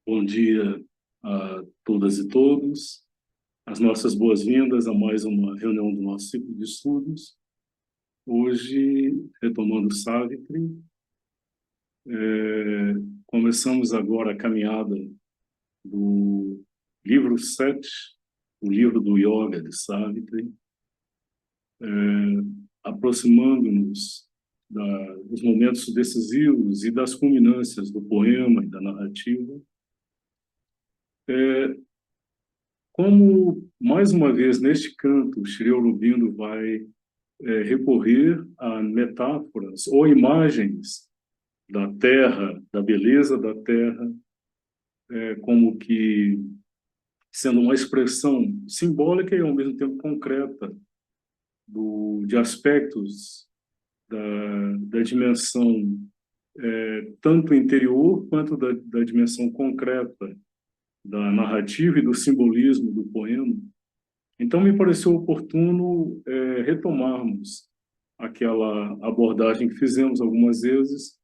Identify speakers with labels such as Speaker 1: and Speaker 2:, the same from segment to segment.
Speaker 1: Bom dia a todas e todos. As nossas boas-vindas a mais uma reunião do nosso ciclo de estudos. Hoje, retomando Savitri, começamos agora a caminhada do livro 7, o livro do Yoga de Savitri, aproximando-nos dos momentos decisivos e das culminâncias do poema e da narrativa. Como, mais uma vez, neste canto, Sri Aurobindo vai recorrer a metáforas ou imagens da terra, da beleza da terra, como que sendo uma expressão simbólica e, ao mesmo tempo, concreta de aspectos da dimensão tanto interior quanto da dimensão concreta da narrativa e do simbolismo do poema. Então, me pareceu oportuno retomarmos aquela abordagem que fizemos algumas vezes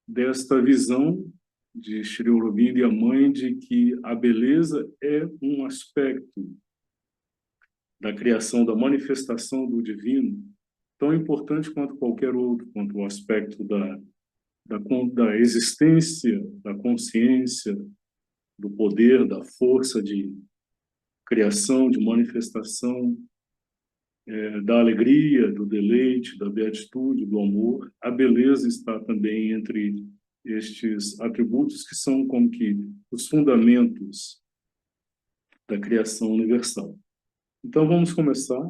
Speaker 1: desta visão de Sri Aurobindo e a mãe de que a beleza é um aspecto da criação, da manifestação do divino, tão importante quanto qualquer outro, quanto o aspecto da existência, da consciência, do poder, da força de criação, de manifestação, da alegria, do deleite, da beatitude, do amor. A beleza está também entre estes atributos que são como que os fundamentos da criação universal. Então, vamos começar.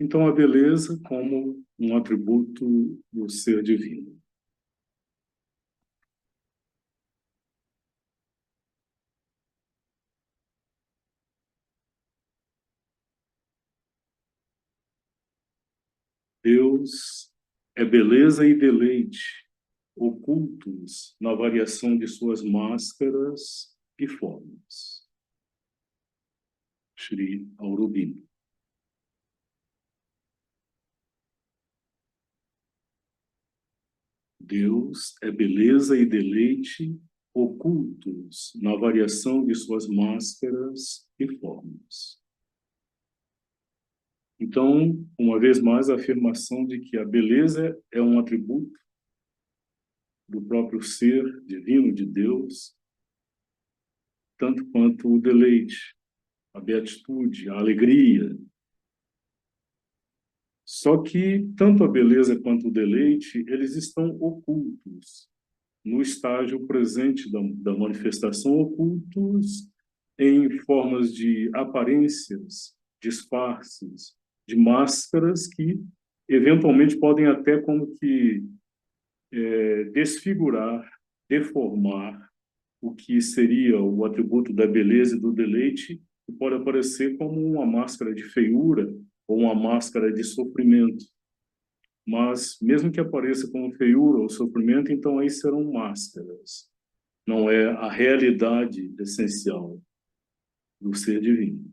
Speaker 1: Então, a beleza como um atributo do ser divino. Deus é beleza e deleite, ocultos na variação de suas máscaras e formas. Sri Aurobindo. Deus é beleza e deleite ocultos na variação de suas máscaras e formas. Então, uma vez mais, a afirmação de que a beleza é um atributo do próprio ser divino de Deus, tanto quanto o deleite, a beatitude, a alegria. Só que tanto a beleza quanto o deleite, eles estão ocultos no estágio presente da manifestação, ocultos em formas de aparências, disfarces, de máscaras que eventualmente podem até como que desfigurar, deformar o que seria o atributo da beleza e do deleite, que pode aparecer como uma máscara de feiura ou uma máscara de sofrimento. Mas, mesmo que apareça como feiura ou sofrimento, então aí serão máscaras. Não é a realidade essencial do ser divino.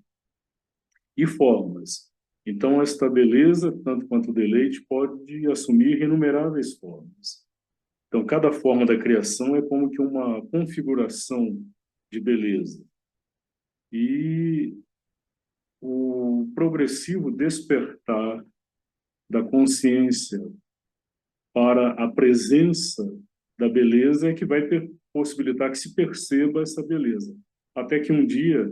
Speaker 1: E formas. Então, esta beleza, tanto quanto o deleite, pode assumir inumeráveis formas. Então, cada forma da criação é como que uma configuração de beleza. E o progressivo despertar da consciência para a presença da beleza é que vai possibilitar que se perceba essa beleza. Até que um dia,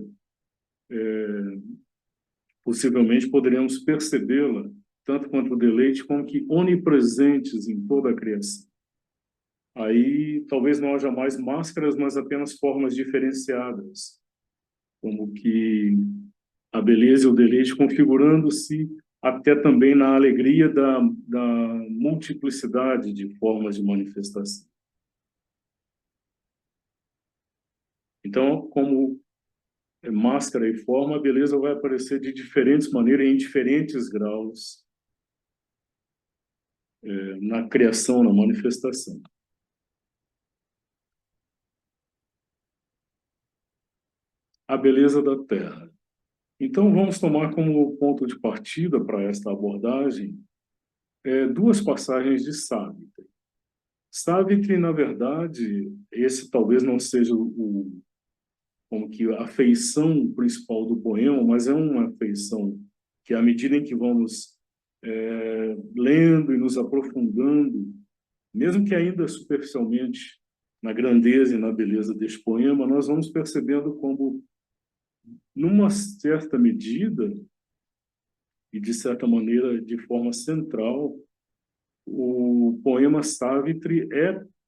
Speaker 1: possivelmente, poderemos percebê-la, tanto quanto o deleite, como que onipresentes em toda a criação. Aí, talvez não haja mais máscaras, mas apenas formas diferenciadas, como que a beleza e o deleite configurando-se até também na alegria da multiplicidade de formas de manifestação. Então, como máscara e forma, a beleza vai aparecer de diferentes maneiras, em diferentes graus, na criação, na manifestação. A beleza da Terra. Então, vamos tomar como ponto de partida para esta abordagem duas passagens de Savitri. Savitri, na verdade, esse talvez não seja como que a feição principal do poema, mas é uma feição que, à medida em que vamos lendo e nos aprofundando, mesmo que ainda superficialmente na grandeza e na beleza deste poema, nós vamos percebendo como, numa certa medida, e de certa maneira, de forma central, o poema Savitri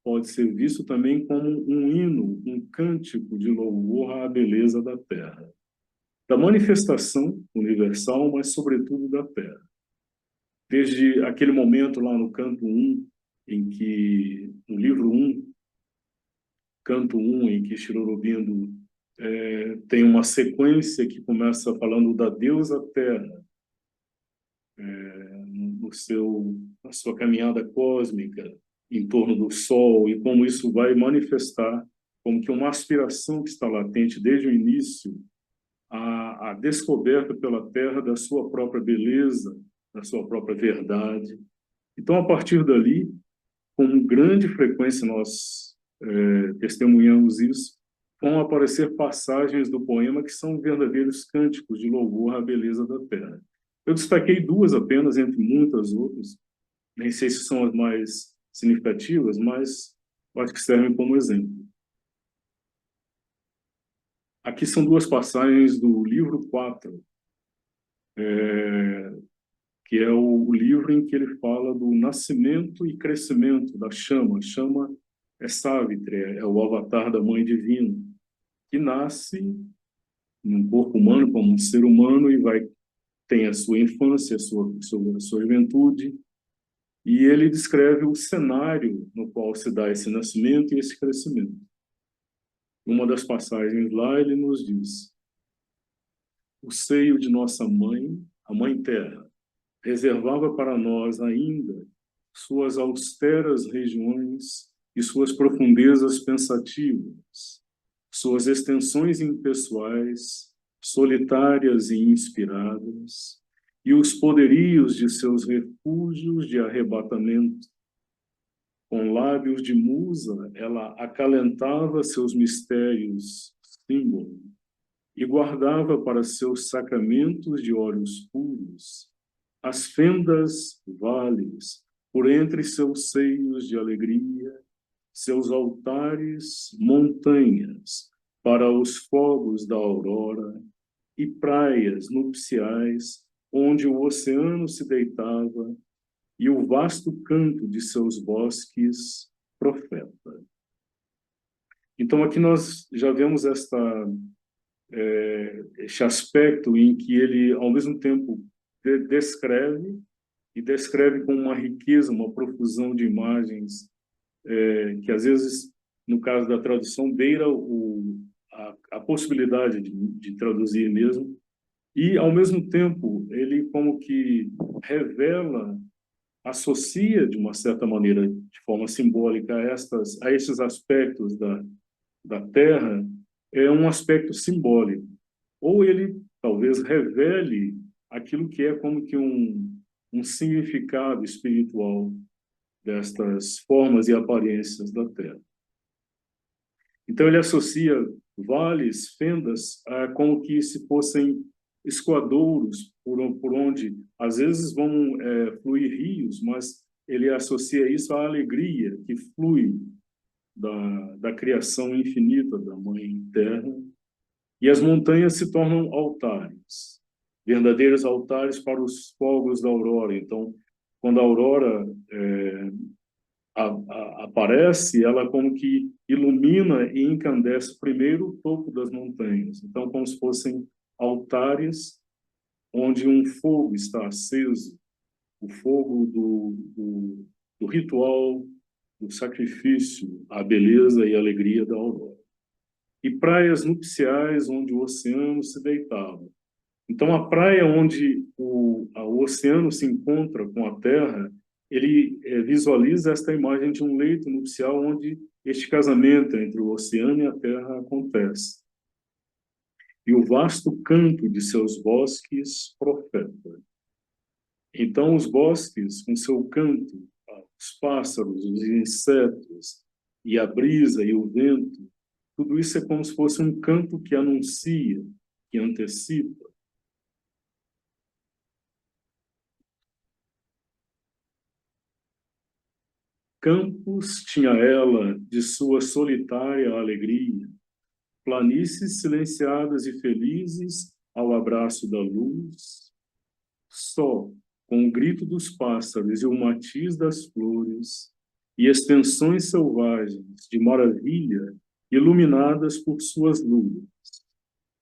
Speaker 1: pode ser visto também como um hino, um cântico de louvor à beleza da terra, da manifestação universal, mas sobretudo da terra. Desde aquele momento lá no canto 1, no livro 1, canto 1, em que Shri Aurobindo tem uma sequência que começa falando da deusa terra, na sua caminhada cósmica em torno do Sol, e como isso vai manifestar como que uma aspiração que está latente desde o início, a descoberta pela Terra da sua própria beleza, da sua própria verdade. Então, a partir dali, com grande frequência nós testemunhamos isso, vão aparecer passagens do poema que são verdadeiros cânticos de louvor à beleza da terra. Eu destaquei duas apenas, entre muitas outras, nem sei se são as mais significativas, mas acho que servem como exemplo. Aqui são duas passagens do livro 4, que é o livro em que ele fala do nascimento e crescimento da chama. A chama é Savitri, é o avatar da Mãe Divina, que nasce num corpo humano, como um ser humano, e tem a sua infância, a sua juventude, e ele descreve o cenário no qual se dá esse nascimento e esse crescimento. Uma das passagens lá, ele nos diz: o seio de nossa mãe, a Mãe Terra, reservava para nós ainda suas austeras regiões e suas profundezas pensativas, suas extensões impessoais, solitárias e inspiradas, e os poderios de seus refúgios de arrebatamento. Com lábios de musa, ela acalentava seus mistérios símbolo e guardava para seus sacramentos de olhos puros as fendas vales por entre seus seios de alegria, seus altares montanhas para os fogos da aurora e praias nupciais onde o oceano se deitava e o vasto canto de seus bosques profeta. Então aqui nós já vemos este aspecto em que ele, ao mesmo tempo, descreve com uma riqueza, uma profusão de imagens, que às vezes, no caso da tradução, beira a possibilidade de traduzir mesmo, e, ao mesmo tempo, ele como que revela, associa, de uma certa maneira, de forma simbólica, a esses aspectos da Terra, um aspecto simbólico. Ou ele, talvez, revele aquilo que é como que um significado espiritual destas formas e aparências da Terra. Então, ele associa vales, fendas, como que se fossem escoadouros por onde, às vezes, vão fluir rios, mas ele associa isso à alegria que flui da criação infinita da Mãe Terra. E as montanhas se tornam altares, verdadeiros altares para os fogos da aurora. Então, quando a aurora aparece, ela como que ilumina e encandece primeiro o topo das montanhas. Então, como se fossem altares onde um fogo está aceso, o fogo do ritual, do sacrifício, a beleza e a alegria da aurora. E praias nupciais onde o oceano se deitava. Então, a praia onde o oceano se encontra com a terra, ele visualiza esta imagem de um leito nupcial onde este casamento entre o oceano e a terra acontece. E o vasto canto de seus bosques profeta. Então, os bosques, com seu canto, os pássaros, os insetos, e a brisa e o vento, tudo isso é como se fosse um canto que anuncia, que antecipa. Campos tinha ela de sua solitária alegria, planícies silenciadas e felizes ao abraço da luz, só com o grito dos pássaros e o matiz das flores, e extensões selvagens de maravilha iluminadas por suas luas,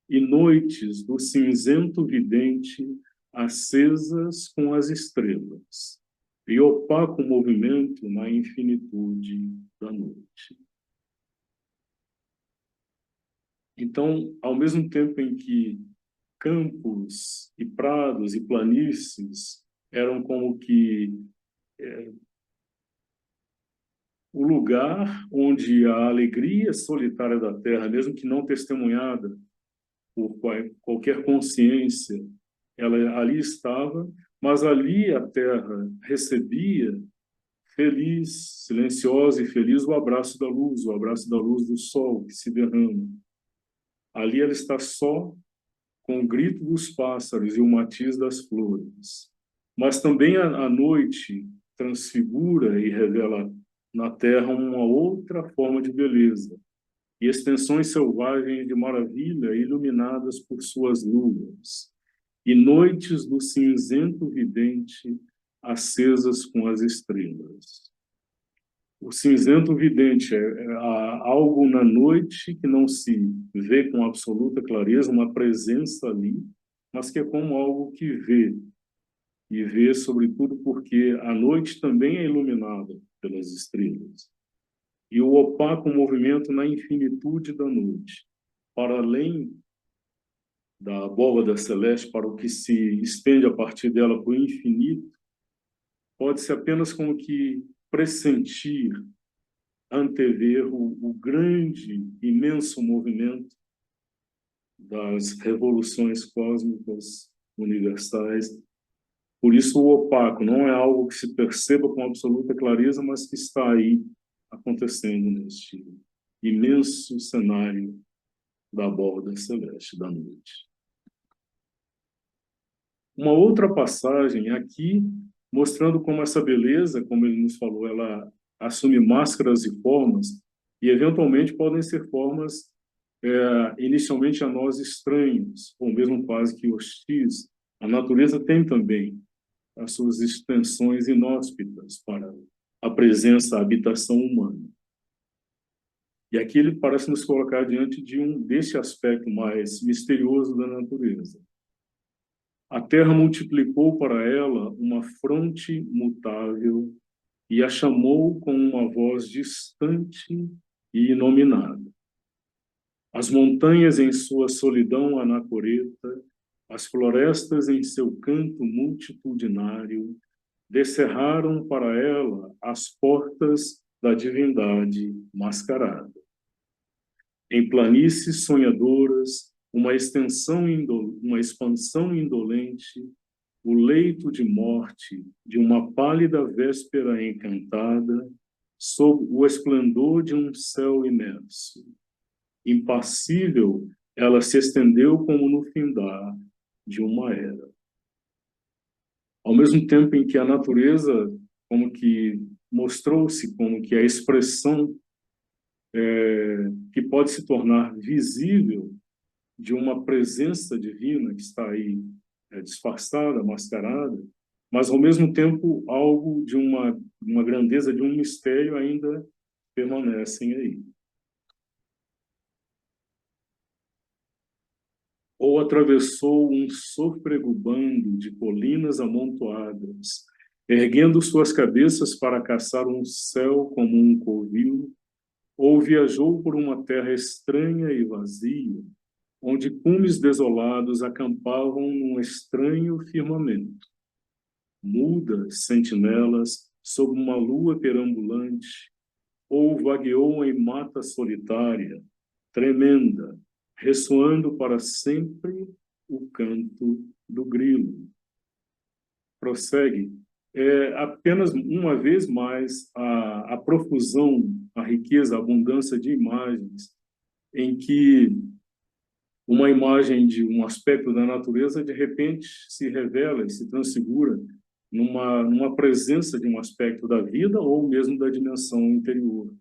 Speaker 1: e noites do cinzento vidente acesas com as estrelas, e opaco movimento na infinitude da noite. Então, ao mesmo tempo em que campos e prados e planícies eram como que o lugar onde a alegria solitária da terra, mesmo que não testemunhada por qualquer consciência, ela ali estava, mas ali a terra recebia feliz, silenciosa e feliz o abraço da luz do sol que se derrama. Ali ela está só com o grito dos pássaros e o matiz das flores. Mas também a noite transfigura e revela na terra uma outra forma de beleza, e extensões selvagens de maravilha iluminadas por suas luas, e noites do cinzento vidente acesas com as estrelas. O cinzento vidente é algo na noite que não se vê com absoluta clareza, uma presença ali, mas que é como algo que vê, e vê sobretudo porque a noite também é iluminada pelas estrelas. E o opaco movimento na infinitude da noite, para além da abóbada celeste, para o que se estende a partir dela para o infinito, pode-se apenas como que pressentir, antever o grande, imenso movimento das revoluções cósmicas universais. Por isso, o opaco não é algo que se perceba com absoluta clareza, mas que está aí acontecendo neste imenso cenário da borda celeste da noite. Uma outra passagem aqui, mostrando como essa beleza, como ele nos falou, ela assume máscaras e formas, e eventualmente podem ser formas inicialmente a nós estranhos, ou mesmo quase que hostis. A natureza tem também as suas extensões inóspitas para a presença, a habitação humana. E aqui ele parece nos colocar diante desse aspecto mais misterioso da natureza. A terra multiplicou para ela uma fronte mutável e a chamou com uma voz distante e inominada. As montanhas em sua solidão anacoreta, as florestas em seu canto multitudinário, descerraram para ela as portas da divindade mascarada. Em planícies sonhadoras, uma expansão indolente, o leito de morte de uma pálida véspera encantada, sob o esplendor de um céu imerso. Impassível, ela se estendeu como no findar de uma era. Ao mesmo tempo em que a natureza, como que mostrou-se como que a expressão que pode se tornar visível de uma presença divina que está aí disfarçada, mascarada, mas ao mesmo tempo algo de uma grandeza, de um mistério ainda permanecem aí. Ou atravessou um sôfrego bando de colinas amontoadas, erguendo suas cabeças para caçar um céu como um covil, ou viajou por uma terra estranha e vazia, onde cumes desolados acampavam num estranho firmamento. Mudas sentinelas sob uma lua perambulante, ou vagueou em mata solitária, tremenda, ressoando para sempre o canto do grilo. prossegue, é apenas uma vez mais a profusão, a riqueza, a abundância de imagens, em que uma imagem de um aspecto da natureza, de repente, se revela e se transfigura numa presença de um aspecto da vida ou mesmo da dimensão interior.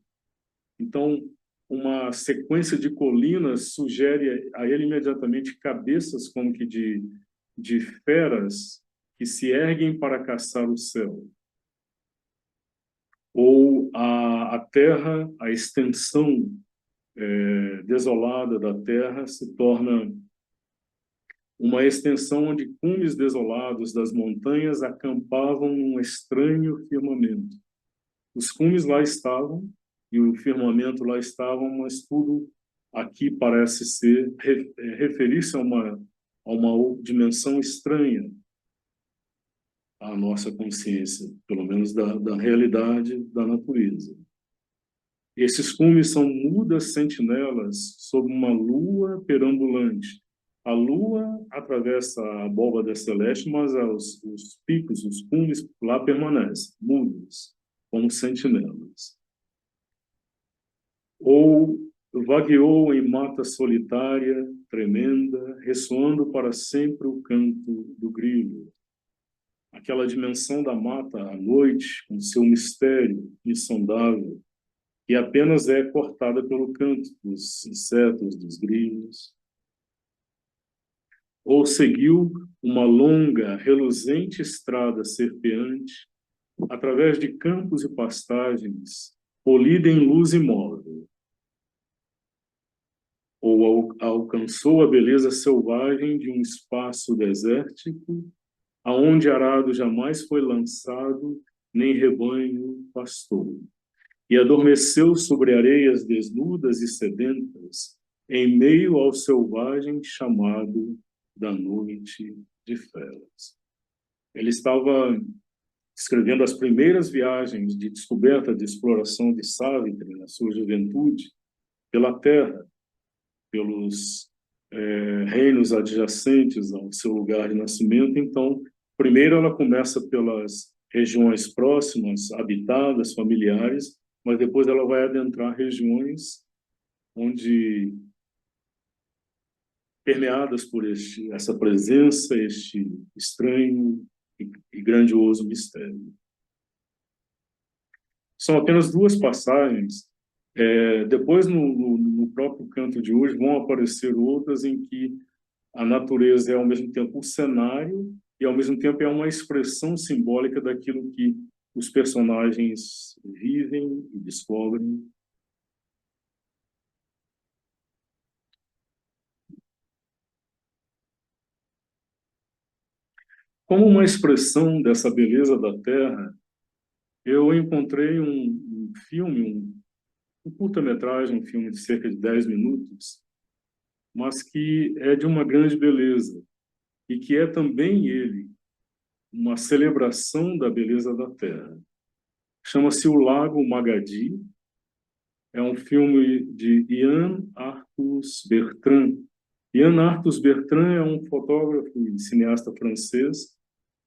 Speaker 1: Então, uma sequência de colinas sugere a ele imediatamente cabeças como que de feras que se erguem para caçar o céu. Ou a terra, a extensão desolada da terra se torna uma extensão onde cumes desolados das montanhas acampavam num estranho firmamento. Os cumes lá estavam e o firmamento lá estava, mas tudo aqui parece ser referir-se a uma dimensão estranha à nossa consciência, pelo menos da realidade da natureza. Esses cumes são mudas sentinelas sob uma lua perambulante. A lua atravessa a abóbada celeste, mas os picos, os cumes lá permanecem, mudos, como sentinelas. Ou vagueou em mata solitária, tremenda, ressoando para sempre o canto do grilo. Aquela dimensão da mata à noite, com seu mistério insondável, que apenas é cortada pelo canto dos insetos, dos grilos. Ou seguiu uma longa, reluzente estrada serpeante, através de campos e pastagens, polida em luz imóvel. Ou alcançou a beleza selvagem de um espaço desértico, aonde arado jamais foi lançado, nem rebanho pastou. E adormeceu sobre areias desnudas e sedentas, em meio ao selvagem chamado da noite de feras. Ele estava escrevendo as primeiras viagens de descoberta, de exploração de Savitri, na sua juventude, pela terra, pelos reinos adjacentes ao seu lugar de nascimento. Então, primeiro ela começa pelas regiões próximas, habitadas, familiares, mas depois ela vai adentrar regiões onde, permeadas por essa presença, este estranho e grandioso mistério. São apenas duas passagens. Depois, no próprio canto de hoje, vão aparecer outras em que a natureza é, ao mesmo tempo, o cenário e, ao mesmo tempo, é uma expressão simbólica daquilo que os personagens vivem e descobrem. Como uma expressão dessa beleza da Terra, eu encontrei um filme, um curta-metragem, um filme de cerca de 10 minutos, mas que é de uma grande beleza e que é também ele uma celebração da beleza da Terra. Chama-se O Lago Magadi. É um filme de Yann Arthus Bertrand. Yann Arthus Bertrand é um fotógrafo e cineasta francês.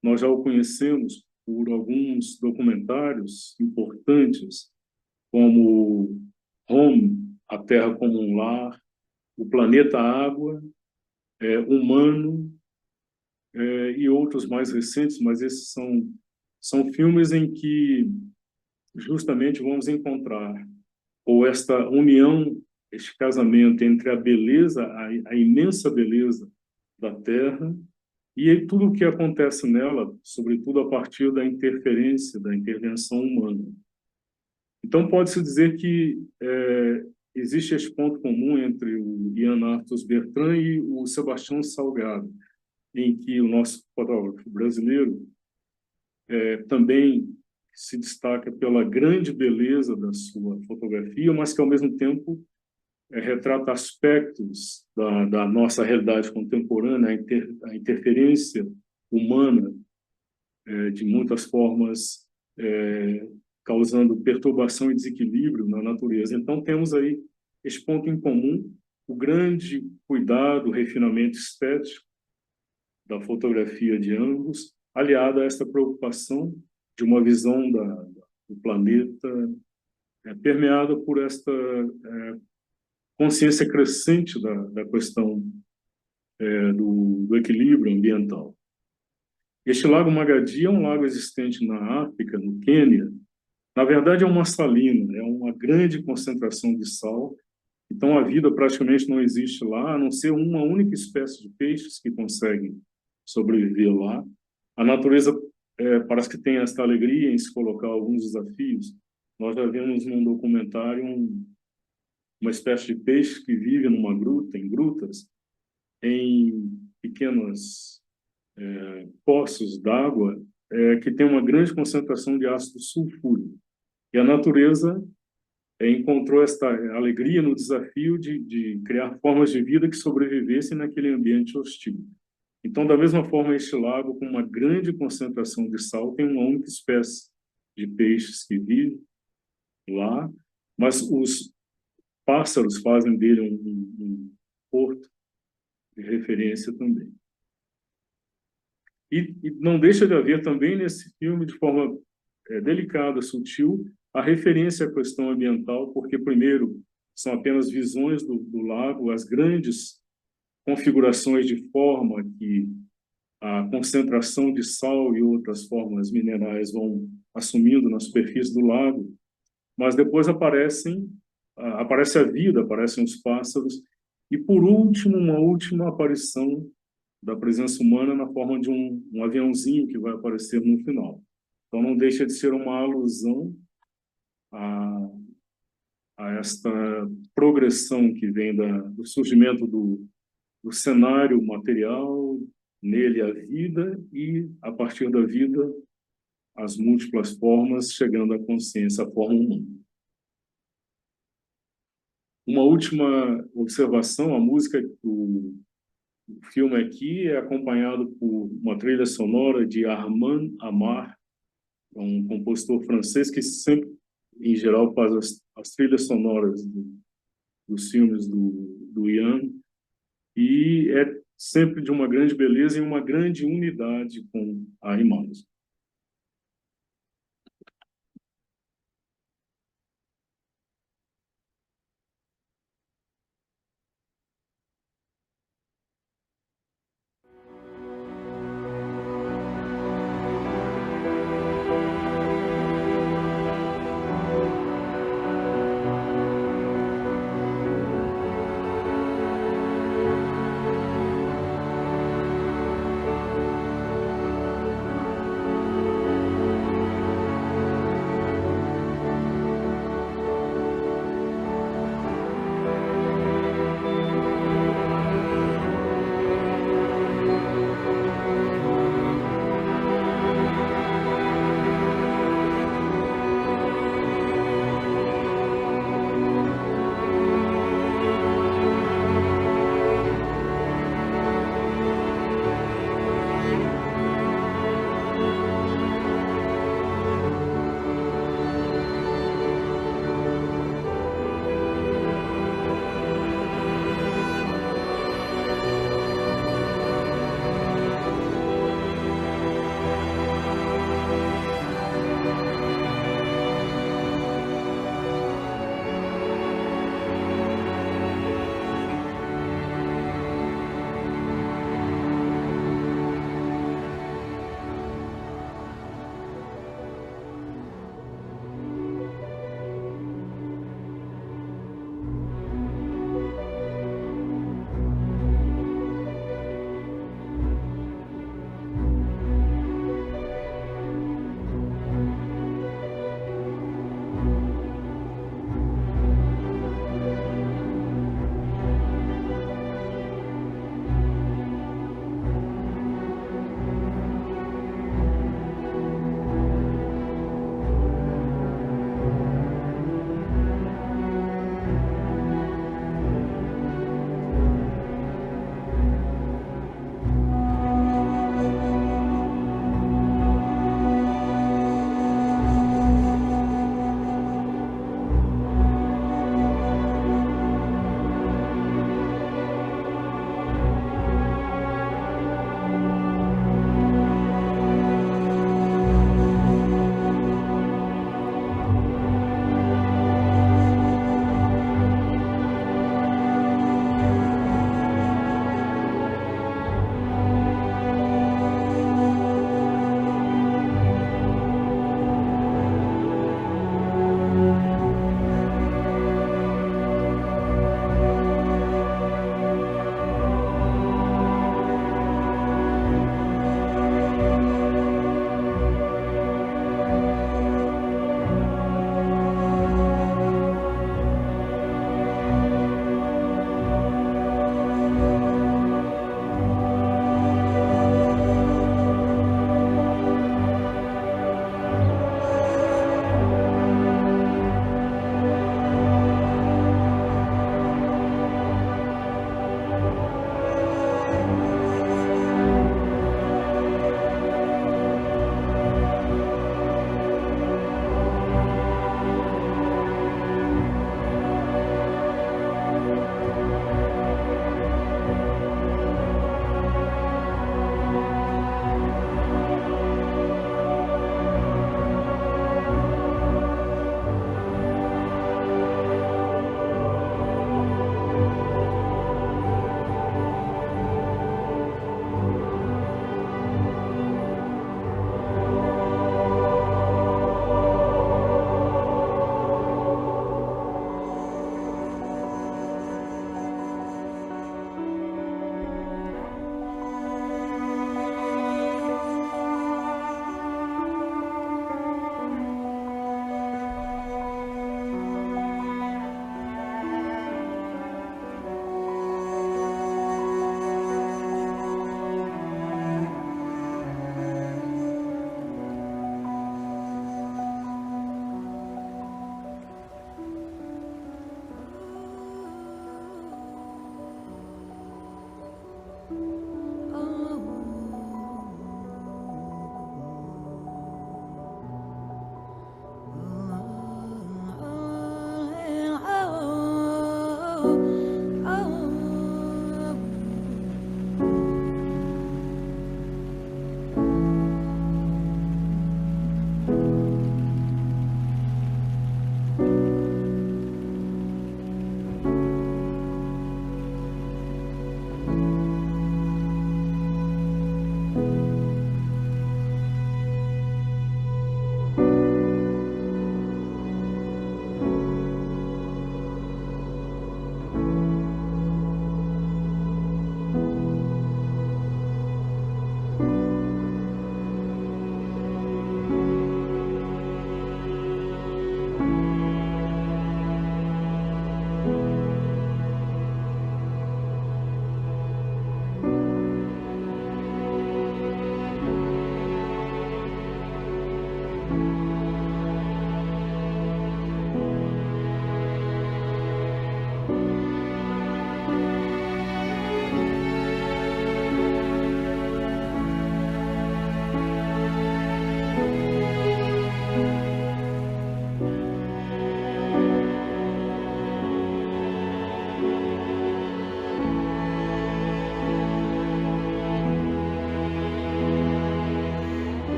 Speaker 1: Nós já o conhecemos por alguns documentários importantes, como Home, A Terra como um Lar, O Planeta Água, Humano, e outros mais recentes, mas esses são filmes em que justamente vamos encontrar ou esta união, este casamento entre a beleza, a imensa beleza da Terra e tudo o que acontece nela, sobretudo a partir da interferência, da intervenção humana. Então, pode-se dizer que existe esse ponto comum entre o Yann Arthus Bertrand e o Sebastião Salgado, em que o nosso fotógrafo brasileiro também se destaca pela grande beleza da sua fotografia, mas que, ao mesmo tempo, retrata aspectos da nossa realidade contemporânea, a interferência humana, de muitas formas, causando perturbação e desequilíbrio na natureza. Então, temos aí esse ponto em comum, o grande cuidado, o refinamento estético da fotografia de ambos, aliada a essa preocupação de uma visão do planeta permeada por esta consciência crescente da questão do equilíbrio ambiental. Este lago Magadi é um lago existente na África, no Quênia. Na verdade, é uma salina, é uma grande concentração de sal. Então, a vida praticamente não existe lá, a não ser uma única espécie de peixes que conseguem sobreviver lá. A natureza parece que tem esta alegria em se colocar alguns desafios. Nós já vimos num documentário uma espécie de peixe que vive numa gruta, em grutas, em pequenos poços d'água que tem uma grande concentração de ácido sulfúrico. E a natureza encontrou esta alegria no desafio de criar formas de vida que sobrevivessem naquele ambiente hostil. Então, da mesma forma, este lago, com uma grande concentração de sal, tem uma única espécie de peixes que vive lá, mas os pássaros fazem dele um porto de referência também. E não deixa de haver também nesse filme, de forma delicada, sutil, a referência à questão ambiental, porque, primeiro, são apenas visões do lago, as grandes configurações de forma que a concentração de sal e outras formas minerais vão assumindo na superfície do lago, mas depois aparece a vida, aparecem os pássaros, e, por último, uma última aparição da presença humana na forma de um aviãozinho que vai aparecer no final. Então, não deixa de ser uma alusão a esta progressão que vem do surgimento do cenário material, nele a vida, e, a partir da vida, as múltiplas formas, chegando à consciência, a forma humana. Uma última observação, a música do filme aqui é acompanhado por uma trilha sonora de Armand Amar, um compositor francês que sempre, em geral, faz as trilhas sonoras dos filmes do Ian, e é sempre de uma grande beleza e uma grande unidade com a imagem.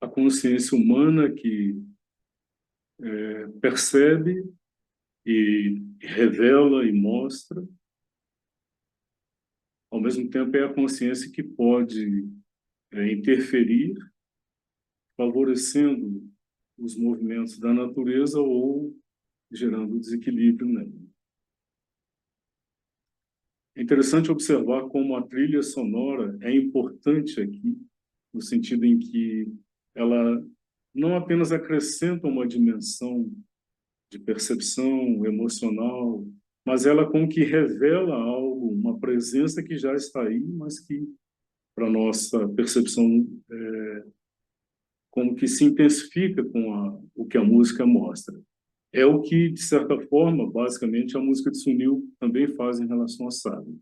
Speaker 1: a consciência humana que percebe e revela e mostra, ao mesmo tempo é a consciência que pode interferir, favorecendo os movimentos da natureza ou gerando desequilíbrio nela. É interessante observar como a trilha sonora é importante aqui, no sentido em que ela não apenas acrescenta uma dimensão de percepção emocional, mas ela como que revela algo, uma presença que já está aí, mas que, para nossa percepção, como que se intensifica com o que a música mostra. É o que, de certa forma, basicamente, a música de Sunil também faz em relação a Sadhu.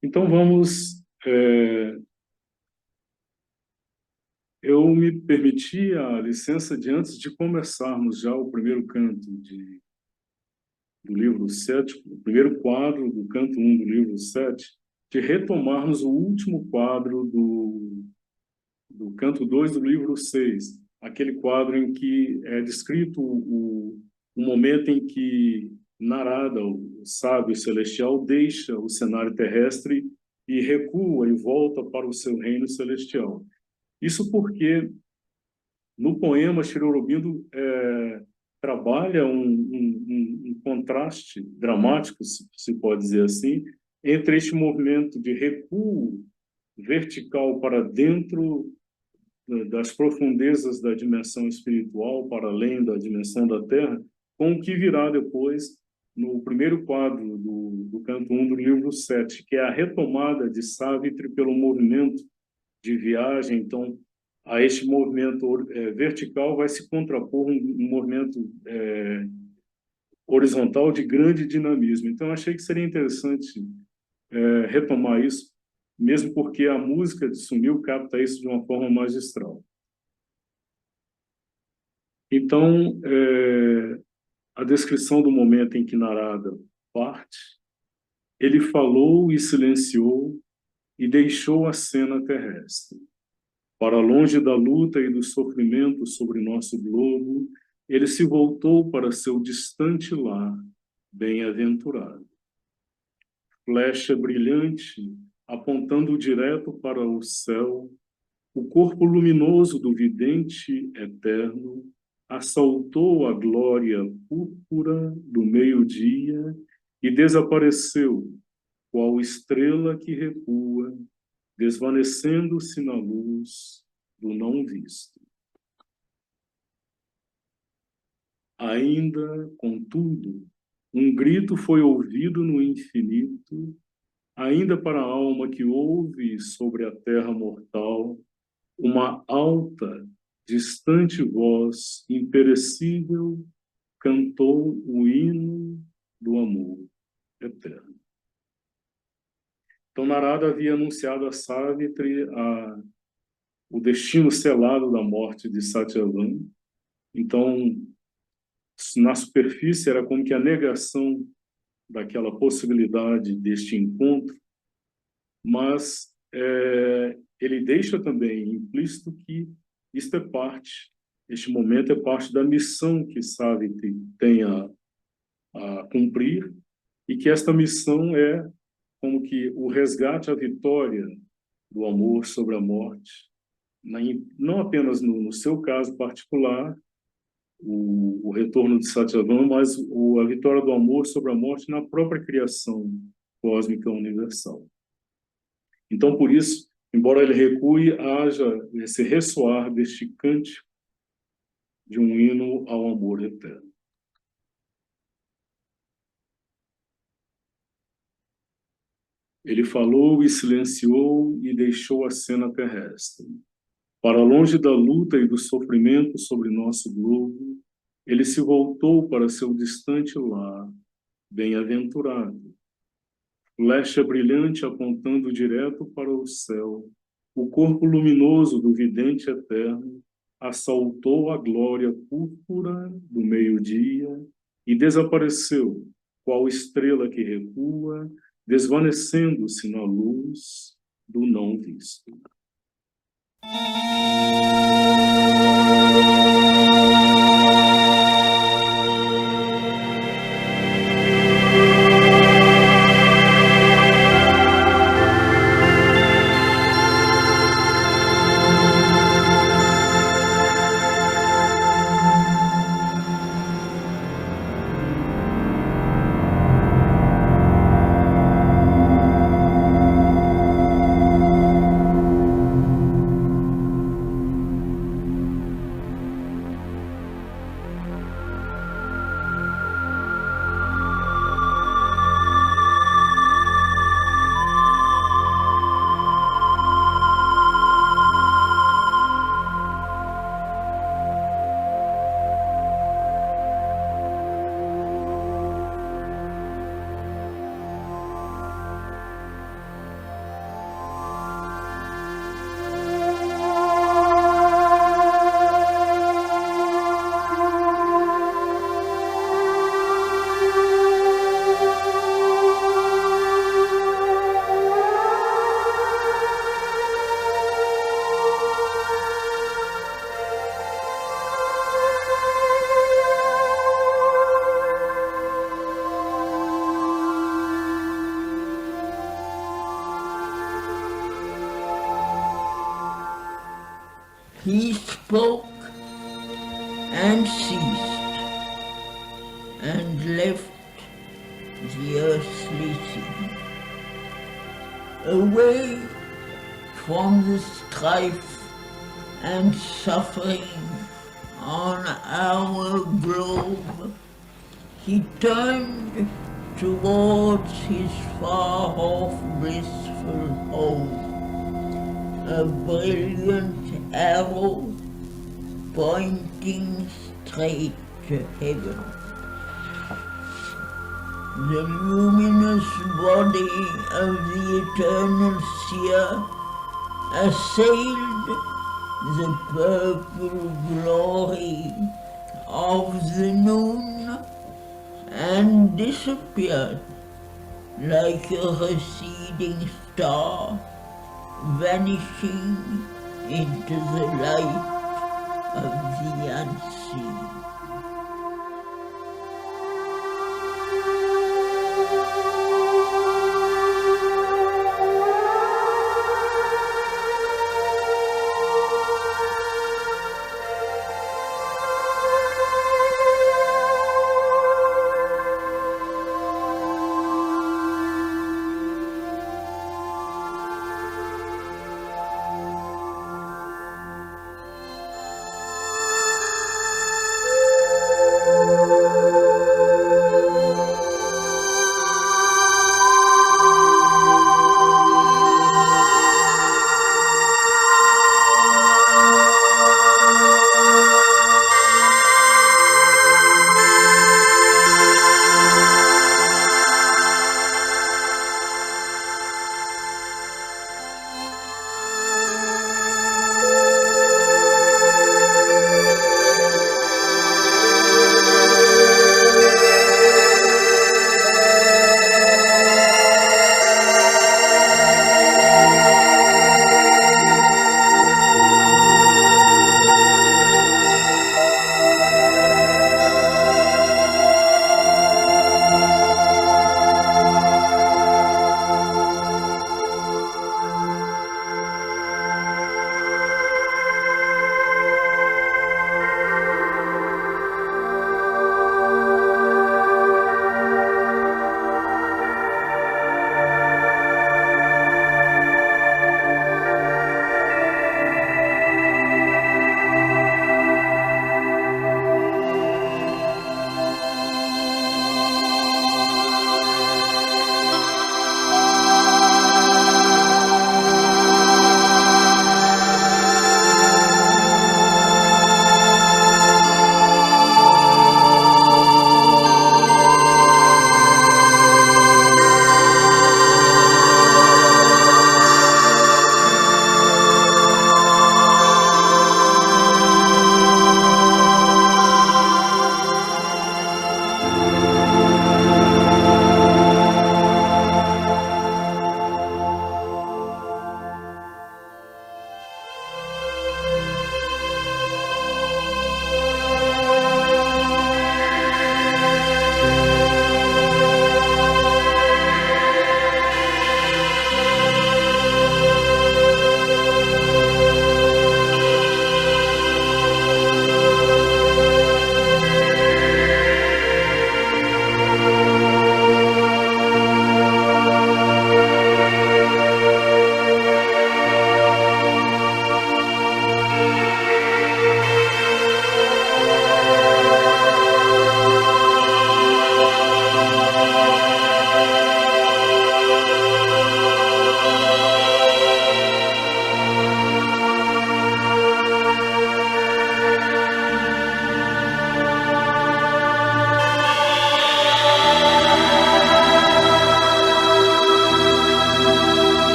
Speaker 1: Então, vamos... eu me permiti a licença de, antes de começarmos já o primeiro canto do livro 7, o primeiro quadro do canto 1 do livro 7, de retomarmos o último quadro do canto 2 do livro 6, aquele quadro em que é descrito o momento em que Narada, o sábio celestial, deixa o cenário terrestre e recua e volta para o seu reino celestial. Isso porque no poema Sri Aurobindo trabalha um contraste dramático, se pode dizer assim, entre este movimento de recuo vertical para dentro das profundezas da dimensão espiritual, para além da dimensão da Terra, com o que virá depois no primeiro quadro do canto 1 do livro 7, que é a retomada de Savitri pelo movimento de viagem. Então, a este movimento vertical vai se contrapor um movimento horizontal de grande dinamismo. Então, achei que seria interessante retomar isso, mesmo porque a música de Sunil capta isso de uma forma magistral. Então, a descrição do momento em que Narada parte, ele falou e silenciou e deixou a cena terrestre. Para longe da luta e do sofrimento sobre nosso globo, ele se voltou para seu distante lar, bem-aventurado. Flecha brilhante, apontando direto para o céu, o corpo luminoso do vidente eterno assaltou a glória púrpura do meio-dia e desapareceu, qual estrela que recua, desvanecendo-se na luz do não visto. Ainda, contudo, um grito foi ouvido no infinito, ainda para a alma que ouve sobre a terra mortal, uma alta, distante voz imperecível cantou o hino do amor eterno. Então, Narada havia anunciado a Savitri o destino selado da morte de Satyavan. Então, na superfície, era como que a negação daquela possibilidade deste encontro, mas ele deixa também implícito que isto é parte, este momento é parte da missão que Savitri tem a cumprir, e que esta missão é como que o resgate, a vitória do amor sobre a morte, não apenas no seu caso particular, o retorno de Satyavan, mas a vitória do amor sobre a morte na própria criação cósmica universal. Então, por isso, embora ele recue, haja esse ressoar deste cântico de um hino ao amor eterno. Ele falou e silenciou e deixou a cena terrestre. Para longe da luta e do sofrimento sobre nosso globo, ele se voltou para seu distante lar, bem-aventurado. flecha brilhante apontando direto para o céu. O corpo luminoso do vidente eterno assaltou a glória púrpura do meio-dia e desapareceu, qual estrela que recua, desvanecendo-se na luz do não visto.
Speaker 2: He spoke and ceased, and left the earthly scene. Away from the strife and suffering on our globe, he turned towards his far-off blissful home, a brilliant arrow pointing straight to heaven. The luminous body of the eternal seer assailed the purple glory of the noon and disappeared like a receding star, vanishing into the light of the unseen.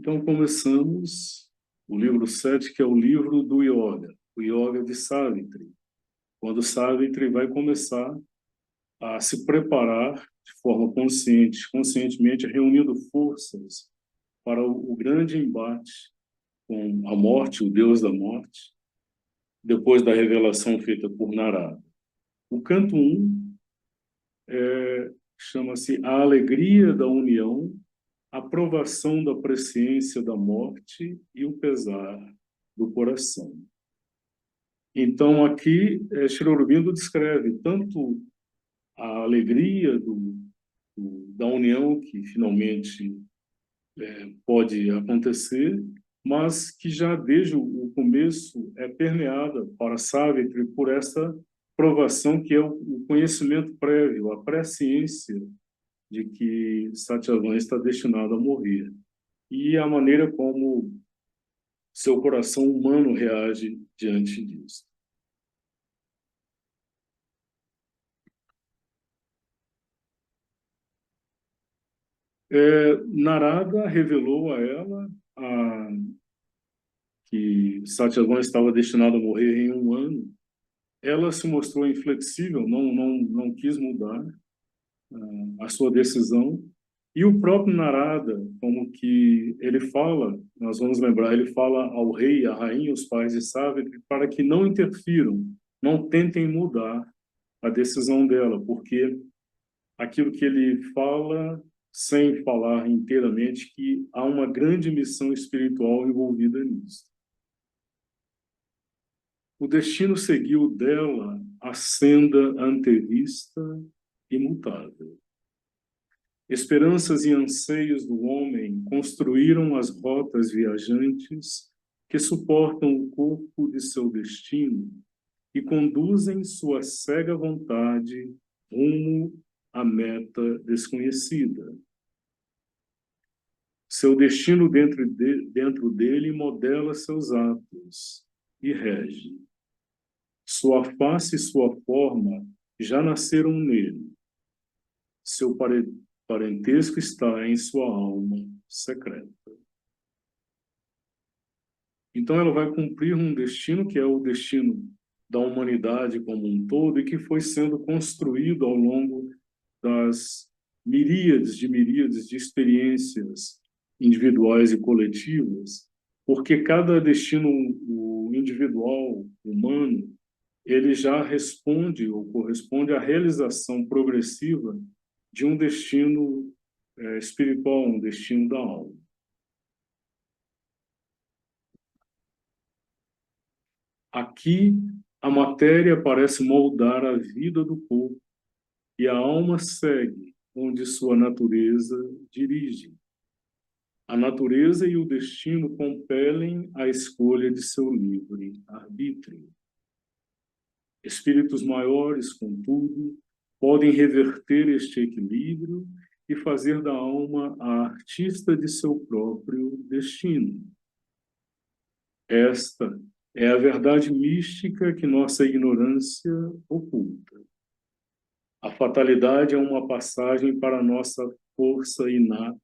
Speaker 1: Então, começamos o livro 7, que é o livro do Yoga, o Yoga de Savitri. Quando Savitri vai começar a se preparar de forma conscientemente, reunindo forças para o grande embate com a morte, o deus da morte, depois da revelação feita por Narada. O canto 1 chama-se A Alegria da União, a provação da presciência da morte e o pesar do coração. Então, aqui, Sri Aurobindo descreve tanto a alegria da união que finalmente pode acontecer, mas que já desde o começo é permeada para Savitri por essa provação que é o conhecimento prévio, a presciência de que Satyavan está destinado a morrer. E a maneira como seu coração humano reage diante disso. Narada revelou a ela que Satyavan estava destinado a morrer em 1 ano. Ela se mostrou inflexível, não quis mudar a sua decisão. E o próprio Narada, como que ele fala, nós vamos lembrar, ele fala ao rei, à rainha, os pais de Savitri, para que não interfiram, não tentem mudar a decisão dela, porque aquilo que ele fala, sem falar inteiramente, que há uma grande missão espiritual envolvida nisso. O destino seguiu dela a senda antevista imutável. Esperanças e anseios do homem construíram as rotas viajantes que suportam o corpo de seu destino e conduzem sua cega vontade rumo à meta desconhecida. Seu destino dentro dele modela seus atos e rege. Sua face e sua forma já nasceram nele. Seu parentesco está em sua alma secreta. Então ela vai cumprir um destino que é o destino da humanidade como um todo e que foi sendo construído ao longo das miríades de experiências individuais e coletivas, porque cada destino individual, humano, ele já responde ou corresponde à realização progressiva de um destino espiritual, um destino da alma. Aqui, a matéria parece moldar a vida do corpo e a alma segue onde sua natureza dirige. A natureza e o destino compelem a escolha de seu livre arbítrio. Espíritos maiores, contudo, podem reverter este equilíbrio e fazer da alma a artista de seu próprio destino. Esta é a verdade mística que nossa ignorância oculta. A fatalidade é uma passagem para nossa força inata.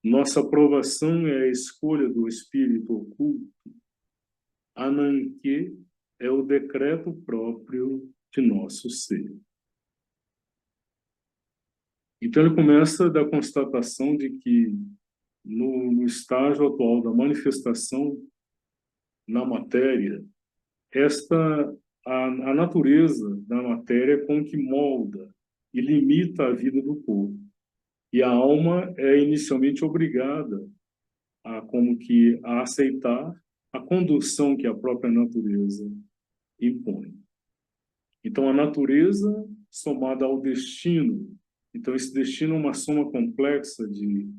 Speaker 1: Nossa aprovação é a escolha do espírito oculto. Ananke é o decreto próprio de nosso ser. Então ele começa da constatação de que no estágio atual da manifestação na matéria, a natureza da matéria é com que molda e limita a vida do corpo. E a alma é inicialmente obrigada a aceitar a condução que a própria natureza impõe. Então, a natureza somada ao destino. Então, esse destino é uma soma complexa de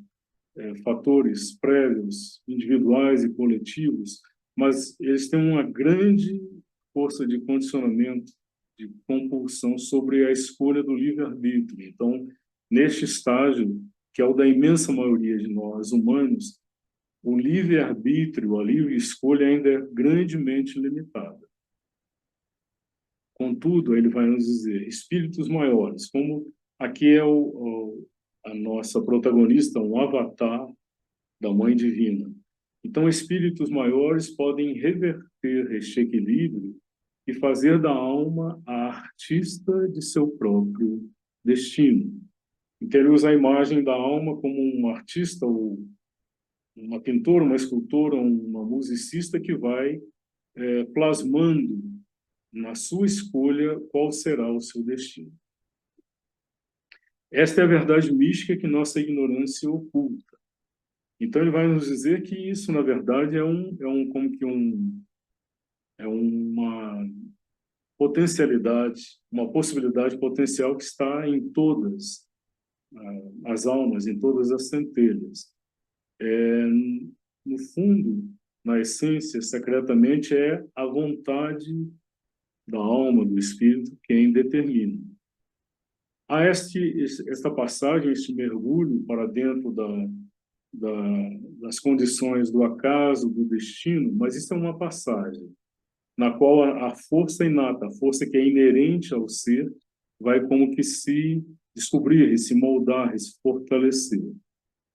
Speaker 1: fatores prévios, individuais e coletivos, mas eles têm uma grande força de condicionamento, de compulsão sobre a escolha do livre-arbítrio. Então, neste estágio, que é o da imensa maioria de nós humanos, o livre-arbítrio, a livre escolha ainda é grandemente limitada. Contudo, ele vai nos dizer, espíritos maiores, como aqui é a nossa protagonista, um avatar da Mãe Divina. Então, espíritos maiores podem reverter este equilíbrio e fazer da alma a artista de seu próprio destino. Então, ele usa a imagem da alma como um artista, ou uma pintora, uma escultora, uma musicista que vai plasmando na sua escolha qual será o seu destino. Esta é a verdade mística que nossa ignorância oculta. Então, ele vai nos dizer que isso, na verdade, é uma potencialidade, uma possibilidade potencial que está em todas as almas, em todas as centelhas. No fundo, na essência, secretamente, é a vontade da alma, do espírito, quem determina. Há esta passagem, este mergulho para dentro das condições do acaso, do destino, mas isso é uma passagem na qual a força inata, a força que é inerente ao ser, vai como que se descobrir, se moldar, se fortalecer.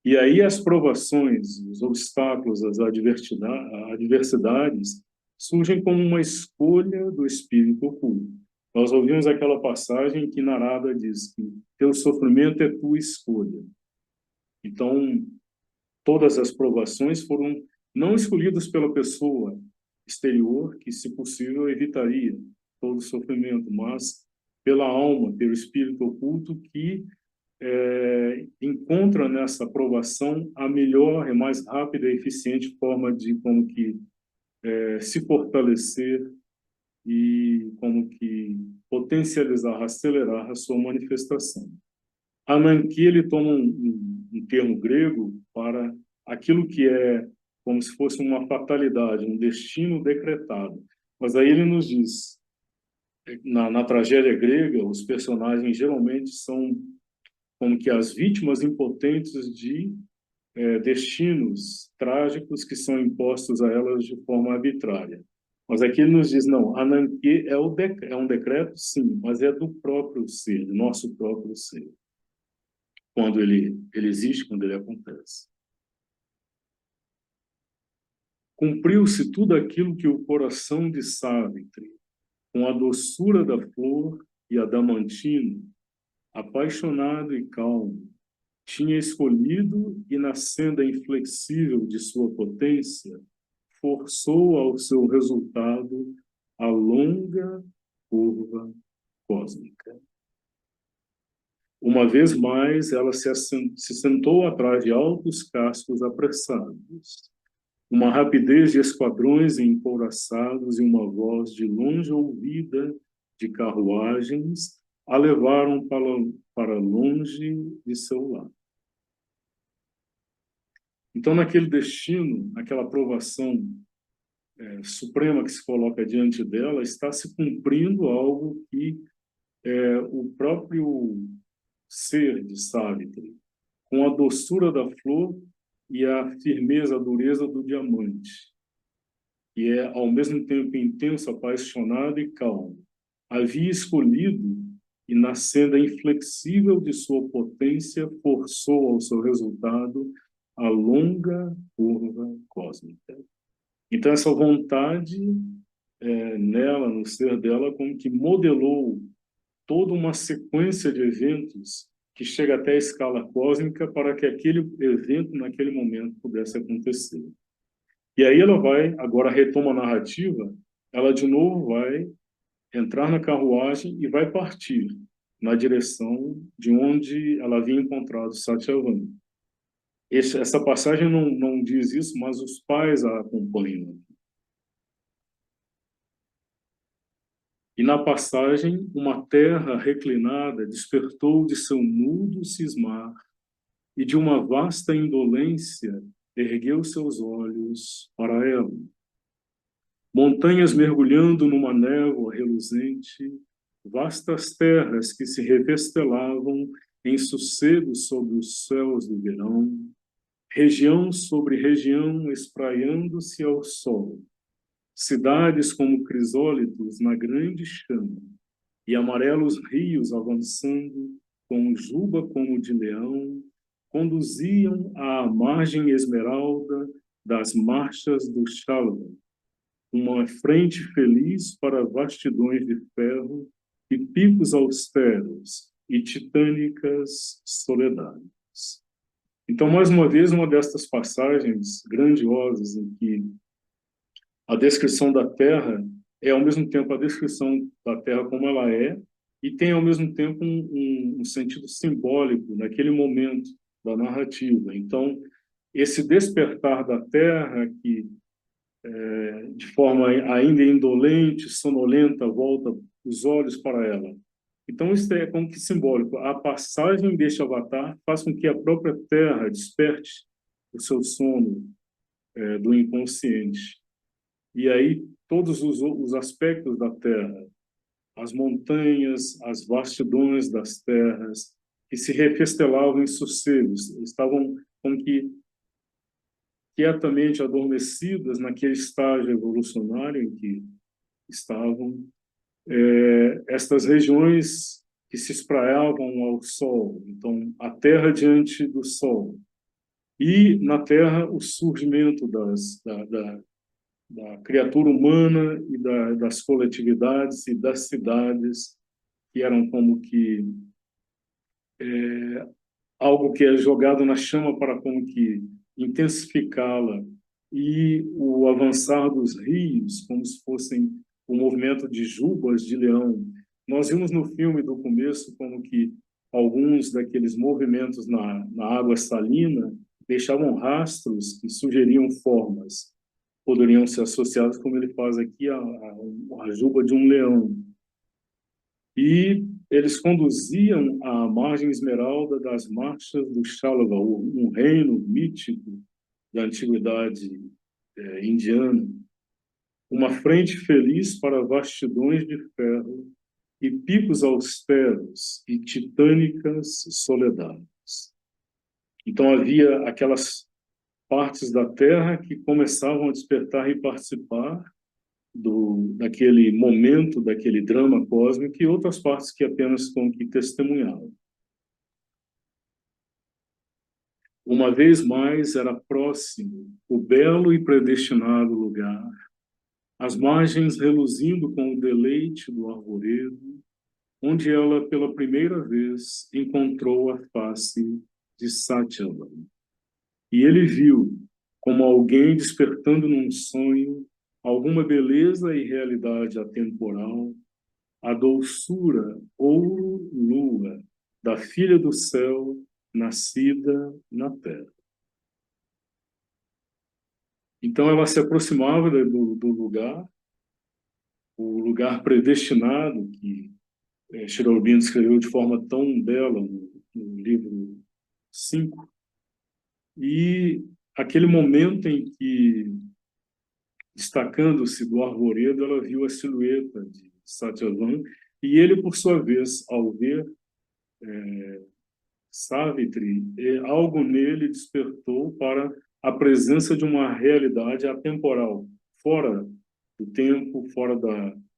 Speaker 1: E aí as provações, os obstáculos, as adversidades surgem como uma escolha do espírito oculto. Nós ouvimos aquela passagem que Narada diz que teu sofrimento é tua escolha. Então, todas as provações foram não escolhidas pela pessoa exterior, que, se possível, evitaria todo o sofrimento, mas pela alma, pelo espírito oculto, que encontra nessa aprovação a melhor e mais rápida e eficiente forma de como que se fortalecer e como que potencializar, acelerar a sua manifestação. Ananke, ele toma um termo grego para aquilo que é como se fosse uma fatalidade, um destino decretado. Mas aí ele nos diz, na tragédia grega, os personagens geralmente são como que as vítimas impotentes de destinos trágicos que são impostos a elas de forma arbitrária. Mas aqui ele nos diz, não, Ananke é um decreto, sim, mas é do próprio ser, do nosso próprio ser. Quando ele existe, quando ele acontece. Cumpriu-se tudo aquilo que o coração de Sávitri, com a doçura da flor e adamantino, apaixonado e calmo, tinha escolhido e, na senda inflexível de sua potência, forçou ao seu resultado a longa curva cósmica. Uma vez mais, ela se sentou atrás de altos cascos apressados. Uma rapidez de esquadrões empouraçados e uma voz de longe ouvida de carruagens a levaram para longe de seu lar. Então, naquele destino, aquela aprovação suprema que se coloca diante dela, está se cumprindo algo que o próprio ser de Savitri, com a doçura da flor e a firmeza, a dureza do diamante, que é ao mesmo tempo intenso, apaixonado e calmo, havia escolhido e, na senda inflexível de sua potência, forçou ao seu resultado a longa curva cósmica. Então, essa vontade nela, no ser dela, como que modelou toda uma sequência de eventos que chega até a escala cósmica para que aquele evento, naquele momento, pudesse acontecer. E aí ela vai, agora retoma a narrativa, ela de novo vai entrar na carruagem e vai partir na direção de onde ela havia encontrado Satyavana. Essa passagem não diz isso, mas os pais a acompanham. E na passagem, uma terra reclinada despertou de seu mudo cismar e de uma vasta indolência ergueu seus olhos para ela. Montanhas mergulhando numa névoa reluzente, vastas terras que se revestelavam em sossego sobre os céus do verão, região sobre região espraiando-se ao sol, cidades como crisólitos na grande chama, e amarelos rios avançando, com juba como de leão, conduziam à margem esmeralda das marchas do Shalom, uma frente feliz para vastidões de ferro e picos austeros e titânicas soledades. Então, mais uma vez, uma destas passagens grandiosas em que a descrição da Terra é, ao mesmo tempo, a descrição da Terra como ela é, e tem, ao mesmo tempo, um sentido simbólico naquele momento da narrativa. Então, esse despertar da Terra, que, de forma ainda indolente, sonolenta, volta os olhos para ela. Então, isso é como que simbólico. A passagem deste avatar faz com que a própria Terra desperte o seu sono do inconsciente. E aí, todos os aspectos da Terra, as montanhas, as vastidões das terras, que se refestelavam em sossegos, estavam como que quietamente adormecidas naquele estágio evolucionário em que estavam. Estas regiões que se espraiavam ao sol, então, a terra diante do sol. E, na terra, o surgimento da criatura humana e das coletividades e das cidades, que eram como que algo que é jogado na chama para como que intensificá-la, e o avançar dos rios, como se fossem o movimento de jubas de leão. Nós vimos no filme do começo como que alguns daqueles movimentos na água salina deixavam rastros que sugeriam formas, poderiam ser associadas, como ele faz aqui, a juba de um leão. E eles conduziam à margem esmeralda das marchas do Shalava, um reino mítico da antiguidade indiana, uma frente feliz para vastidões de ferro e picos austeros e titânicas soledades. Então havia aquelas partes da terra que começavam a despertar e participar daquele momento, daquele drama cósmico, e outras partes que apenas estão aqui testemunhavam. Uma vez mais era próximo o belo e predestinado lugar, as margens reluzindo com o deleite do arvoredo, onde ela pela primeira vez encontrou a face de Satyavan. E ele viu, como alguém despertando num sonho, alguma beleza e realidade atemporal, a doçura ouro-lua da filha do céu, nascida na terra. Então ela se aproximava do lugar, o lugar predestinado que Sri Aurobindo escreveu de forma tão bela no livro 5, e aquele momento em que, destacando-se do arvoredo, ela viu a silhueta de Satyavan, e ele, por sua vez, ao ver Savitri, algo nele despertou para a presença de uma realidade atemporal, fora do tempo, fora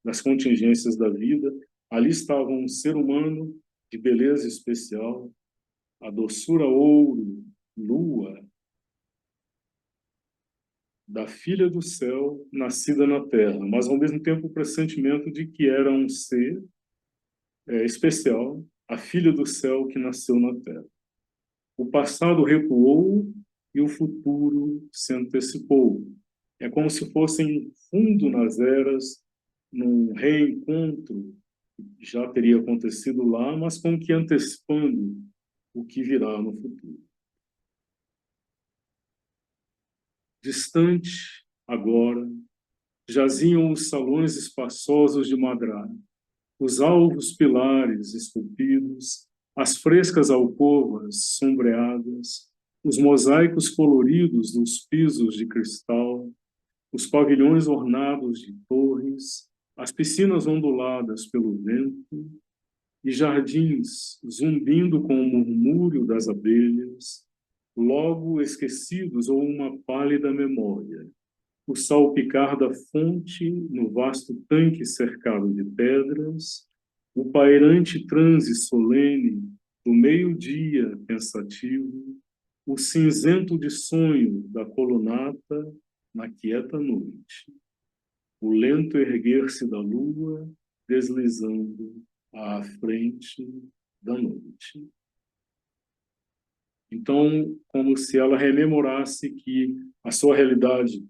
Speaker 1: das contingências da vida. Ali estava um ser humano de beleza especial, a doçura ouro, lua, da filha do céu, nascida na terra, mas ao mesmo tempo o pressentimento de que era um ser especial, a filha do céu que nasceu na terra. O passado recuou e o futuro se antecipou. É como se fossem fundo nas eras, num reencontro que já teria acontecido lá, mas como que antecipando o que virá no futuro. Distante, agora, jaziam os salões espaçosos de Madrá, os alvos pilares esculpidos, as frescas alcovas sombreadas, os mosaicos coloridos dos pisos de cristal, os pavilhões ornados de torres, as piscinas onduladas pelo vento e jardins zumbindo com o murmúrio das abelhas, logo esquecidos ou uma pálida memória. O salpicar da fonte no vasto tanque cercado de pedras, o pairante transe solene do meio-dia pensativo, o cinzento de sonho da colunata na quieta noite, o lento erguer-se da lua deslizando à frente da noite. Então, como se ela rememorasse que a sua realidade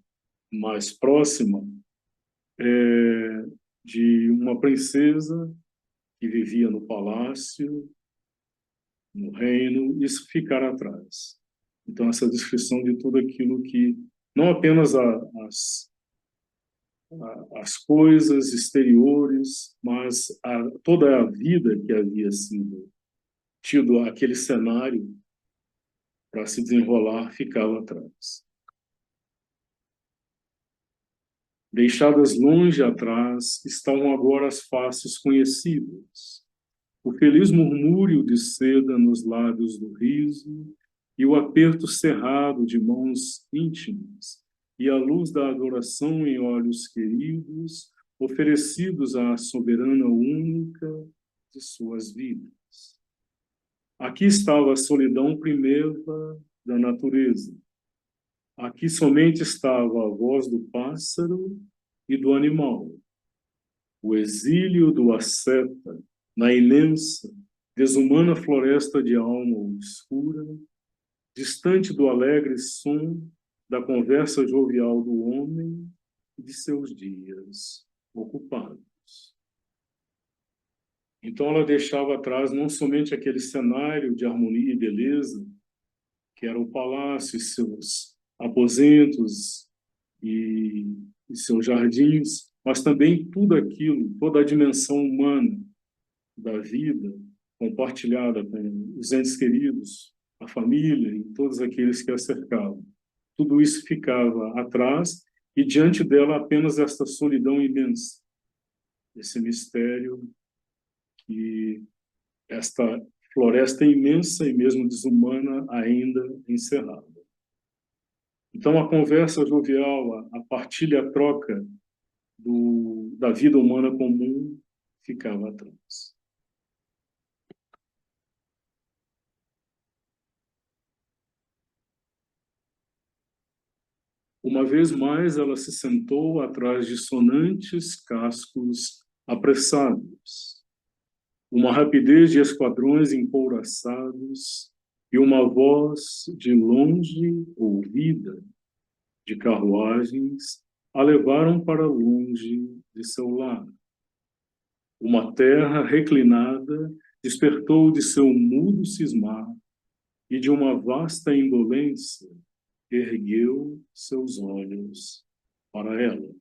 Speaker 1: mais próxima é de uma princesa que vivia no palácio, no reino, isso ficar atrás. Então, essa descrição de tudo aquilo que, não apenas as coisas exteriores, mas toda a vida que havia sido tido aquele cenário para se desenrolar, ficava atrás. Deixadas longe atrás, estavam agora as faces conhecidas, o feliz murmúrio de seda nos lábios do riso e o aperto cerrado de mãos íntimas e a luz da adoração em olhos queridos, oferecidos à soberana única de suas vidas. Aqui estava a solidão primeira da natureza. Aqui somente estava a voz do pássaro e do animal. O exílio do asceta na imensa, desumana floresta de alma obscura, distante do alegre som da conversa jovial do homem e de seus dias ocupados. Então ela deixava atrás não somente aquele cenário de harmonia e beleza, que era o palácio e seus aposentos e seus jardins, mas também tudo aquilo, toda a dimensão humana da vida, compartilhada com os entes queridos, a família e todos aqueles que a cercavam. Tudo isso ficava atrás e diante dela apenas esta solidão imensa, esse mistério que esta floresta imensa e mesmo desumana ainda encerrada. Então a conversa jovial, a partilha, a troca da vida humana comum ficava atrás. Uma vez mais ela se sentou atrás de sonantes cascos apressados, uma rapidez de esquadrões empouraçados e uma voz de longe ouvida de carruagens a levaram para longe de seu lar. Uma terra reclinada despertou de seu mudo cismar e de uma vasta indolência ergueu seus olhos para ela.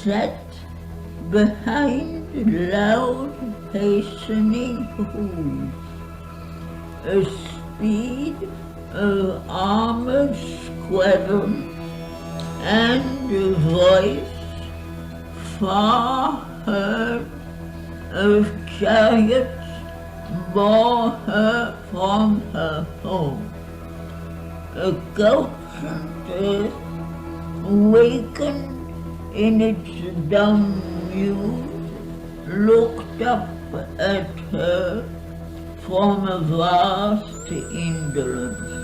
Speaker 2: sat behind loud hastening hoofs, a speed of armored squadron, and a voice far heard of chariots bore her from her home. A gauchant earth, wakened in its dumb muse, looked up at her from a vast indolence.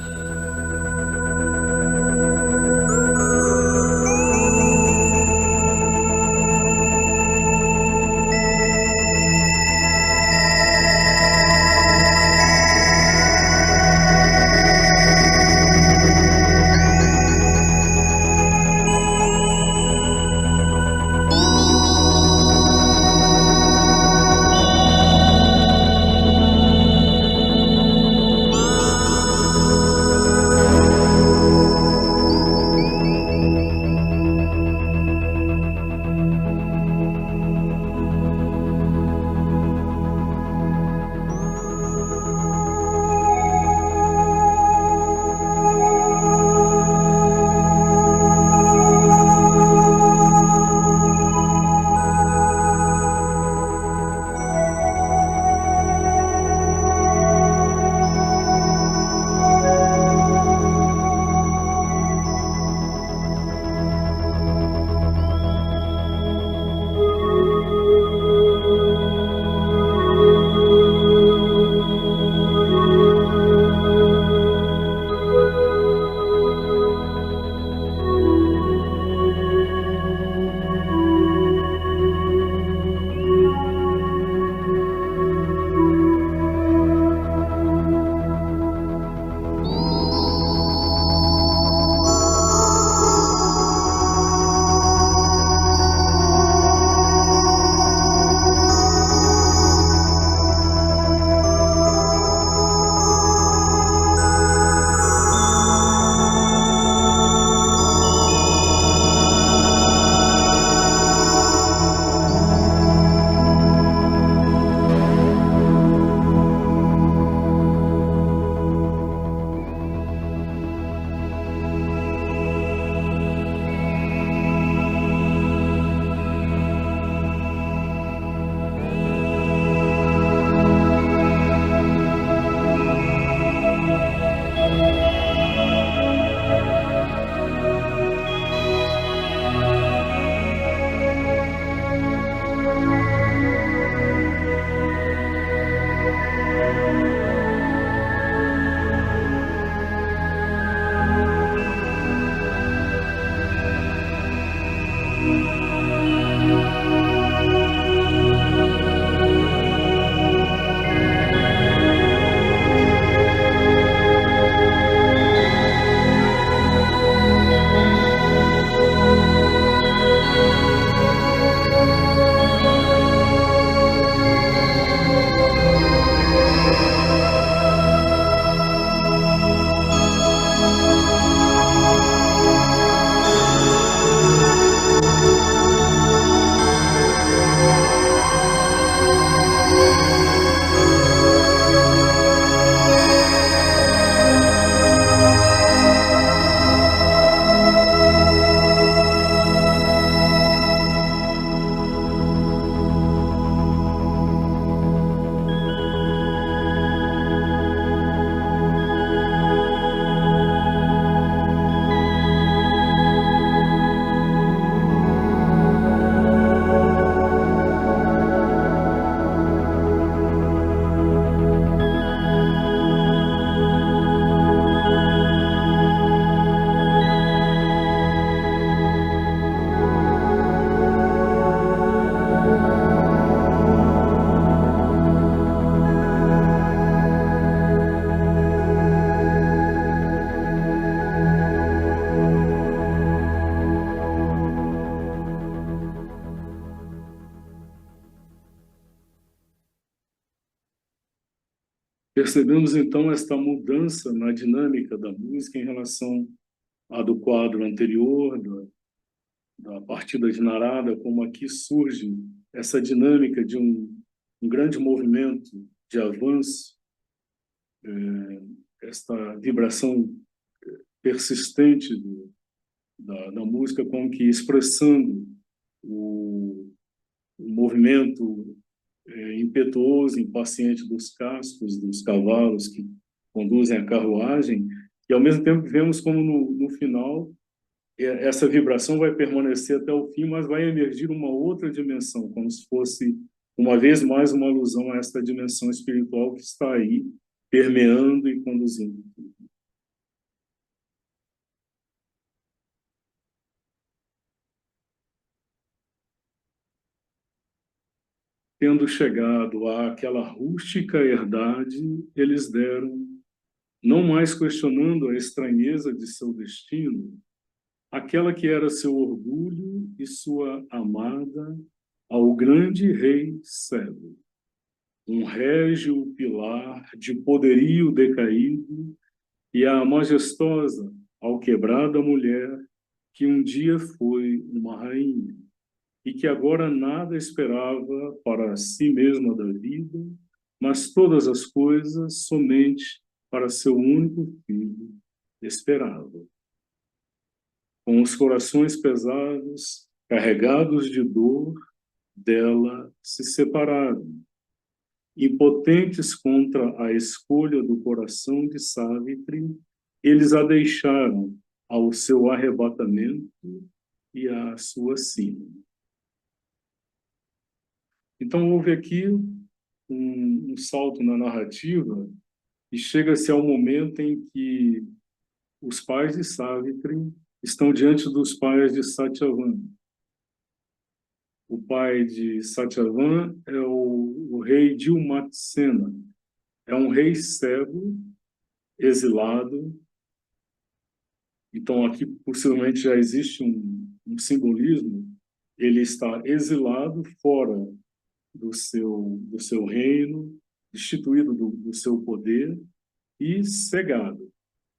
Speaker 1: Percebemos então esta mudança na dinâmica da música em relação à do quadro anterior, da partida de Narada, como aqui surge essa dinâmica de um grande movimento de avanço, esta vibração persistente da música, como que expressando o movimento impetuoso, impaciente dos cascos, dos cavalos que conduzem a carruagem, e ao mesmo tempo vemos como no final essa vibração vai permanecer até o fim, mas vai emergir uma outra dimensão, como se fosse, uma vez mais, uma alusão a esta dimensão espiritual que está aí, permeando e conduzindo. Tendo chegado àquela rústica herdade, eles deram, não mais questionando a estranheza de seu destino, aquela que era seu orgulho e sua amada, ao grande rei Sebo, um régio pilar de poderio decaído, e à majestosa, alquebrada mulher que um dia foi uma rainha e que agora nada esperava para si mesma da vida, mas todas as coisas somente para seu único filho esperava. Com os corações pesados, carregados de dor, dela se separaram, impotentes contra a escolha do coração de Savitri, eles a deixaram ao seu arrebatamento e à sua sina. Então, houve aqui um salto na narrativa e chega-se ao momento em que os pais de Savitri estão diante dos pais de Satyavan. O pai de Satyavan é o rei Dilmatsena. É um rei cego, exilado. Então, aqui, possivelmente, já existe um simbolismo. Ele está exilado fora do seu reino, destituído do seu poder e cegado,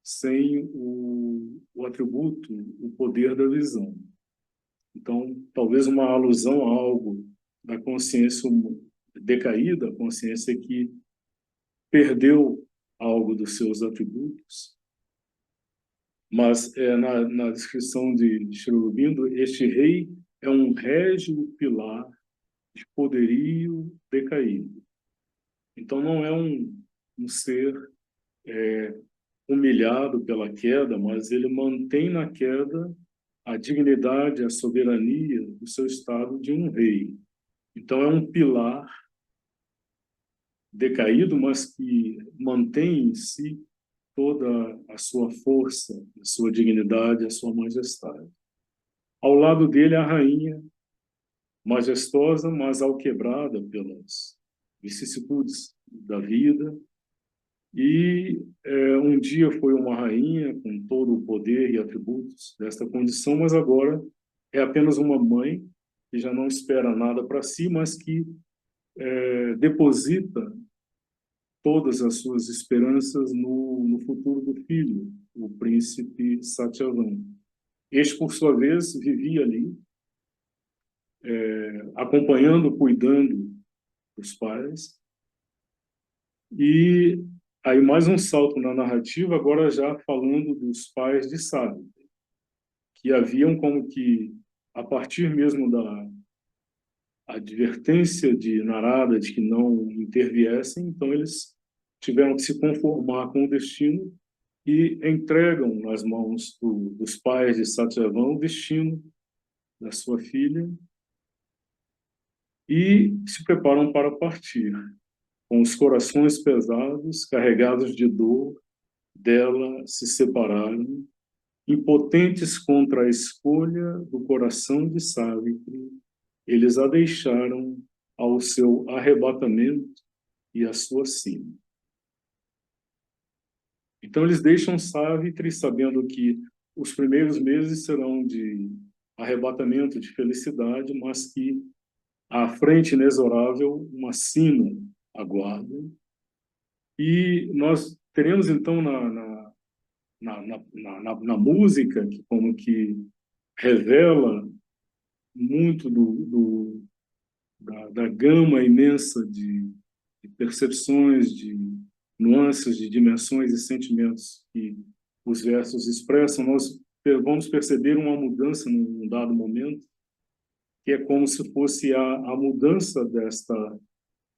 Speaker 1: sem o atributo, o poder da visão. Então, talvez uma alusão a algo da consciência decaída, a consciência que perdeu algo dos seus atributos. Mas na descrição de Sri Aurobindo, este rei é um régio pilar de poderio decaído. Então, não é um ser humilhado pela queda, mas ele mantém na queda a dignidade, a soberania do seu estado de um rei. Então, é um pilar decaído, mas que mantém em si toda a sua força, a sua dignidade, a sua majestade. Ao lado dele, a rainha, majestosa, mas alquebrada pelas vicissitudes da vida. E um dia foi uma rainha com todo o poder e atributos desta condição, mas agora é apenas uma mãe que já não espera nada para si, mas que deposita todas as suas esperanças no futuro do filho, o príncipe Satyavan. Este, por sua vez, vivia ali, acompanhando, cuidando dos pais. E aí mais um salto na narrativa, agora já falando dos pais de Savitri, que haviam como que, a partir mesmo da advertência de Narada de que não interviessem, então eles tiveram que se conformar com o destino e entregam nas mãos dos pais de Satyavan o destino da sua filha e se preparam para partir, com os corações pesados, carregados de dor, dela se separaram, impotentes contra a escolha do coração de Savitri, eles a deixaram ao seu arrebatamento e à sua sina. Então eles deixam Savitri sabendo que os primeiros meses serão de arrebatamento, de felicidade, mas que à frente inexorável uma sina aguarda. E nós teremos então na música que como que revela muito da gama imensa de percepções, de nuances, de dimensões e sentimentos que os versos expressam, nós vamos perceber uma mudança num dado momento, que é como se fosse a mudança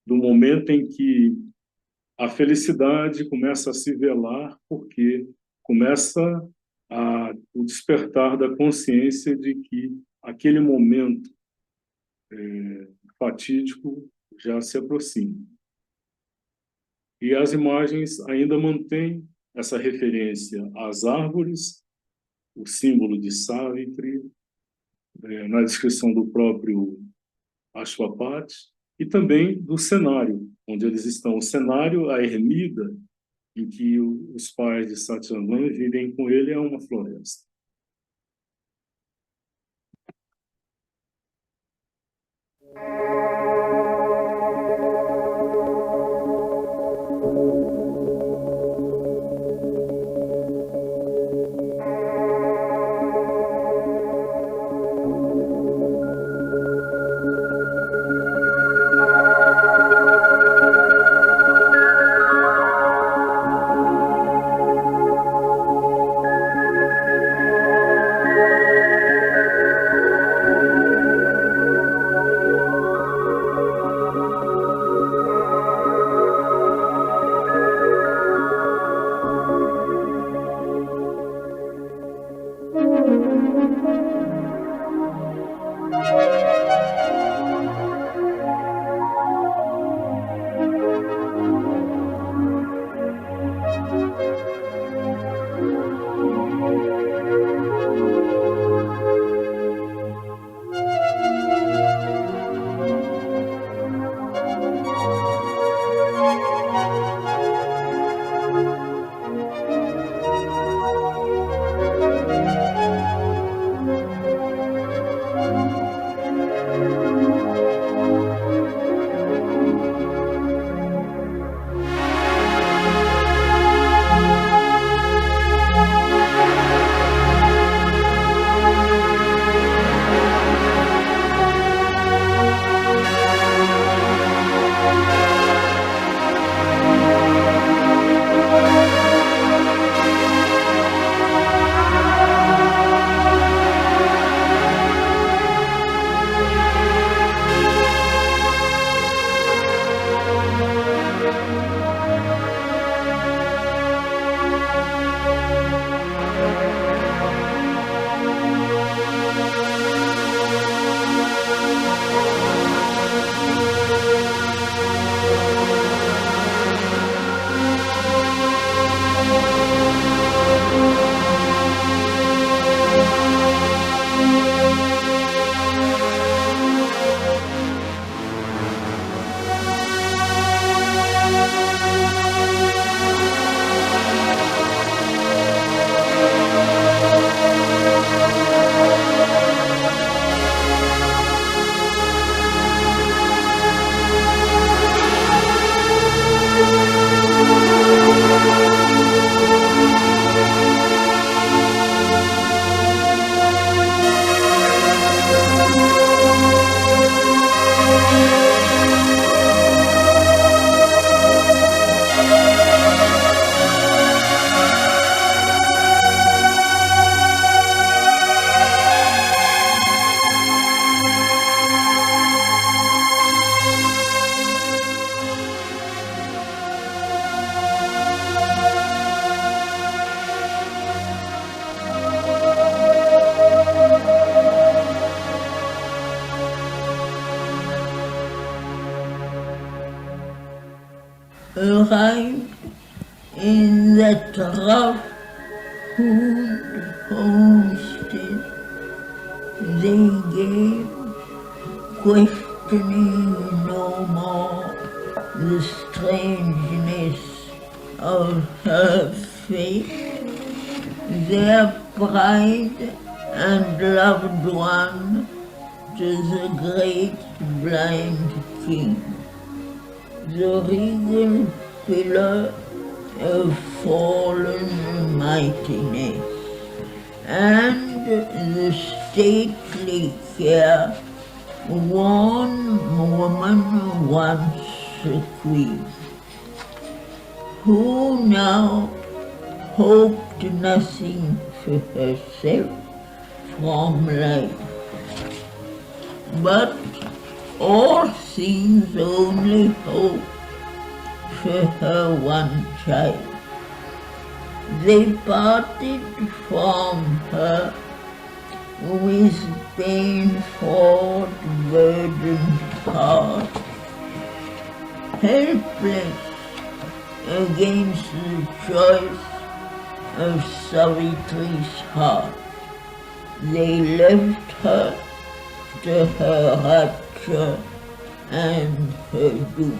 Speaker 1: do momento em que a felicidade começa a se velar, porque começa o despertar da consciência de que aquele momento fatídico já se aproxima. E as imagens ainda mantêm essa referência às árvores, o símbolo de Savitri, na descrição do próprio Ashwapati, e também do cenário onde eles estão. O cenário, a ermida, em que os pais de Satyanarayana vivem com ele, é uma floresta.
Speaker 2: Arrived in that rough wood homestead, they gave, questioning no more the strangeness of her fate, their pride and loved one to the great blind king. The regal pillar of fallen mightiness, and the stately care one woman once a queen, who now hoped nothing for herself from life, but all things only hope for her one child. They parted from her with pain-fought, burdened heart, helpless against the choice of Savitri's heart. They left her to her rapture and her doom.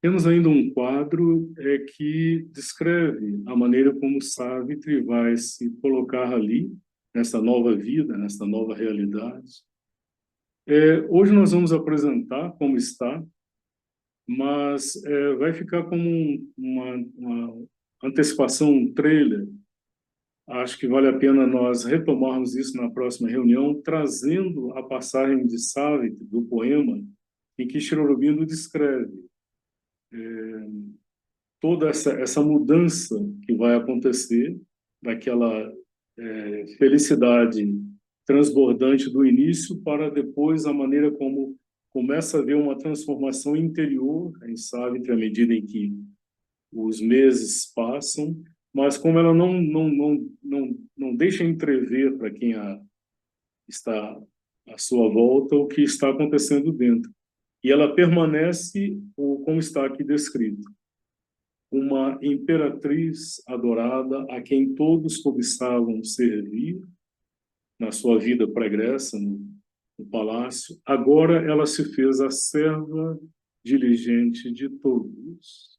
Speaker 1: Temos ainda um quadro que descreve a maneira como Savitri vai se colocar ali, nessa nova vida, nessa nova realidade. Hoje nós vamos apresentar como está, mas vai ficar como uma antecipação, um trailer, Acho que vale a pena nós retomarmos isso na próxima reunião, trazendo a passagem de Savitri, do poema, em que Sri Aurobindo descreve toda essa mudança que vai acontecer, daquela felicidade transbordante do início para depois a maneira como começa a haver uma transformação interior em Savitri à medida em que os meses passam, mas como ela não deixa entrever para quem está à sua volta o que está acontecendo dentro. E ela permanece, como está aqui descrito, uma imperatriz adorada a quem todos cobiçavam servir na sua vida pregressa no palácio. Agora ela se fez a serva diligente de todos.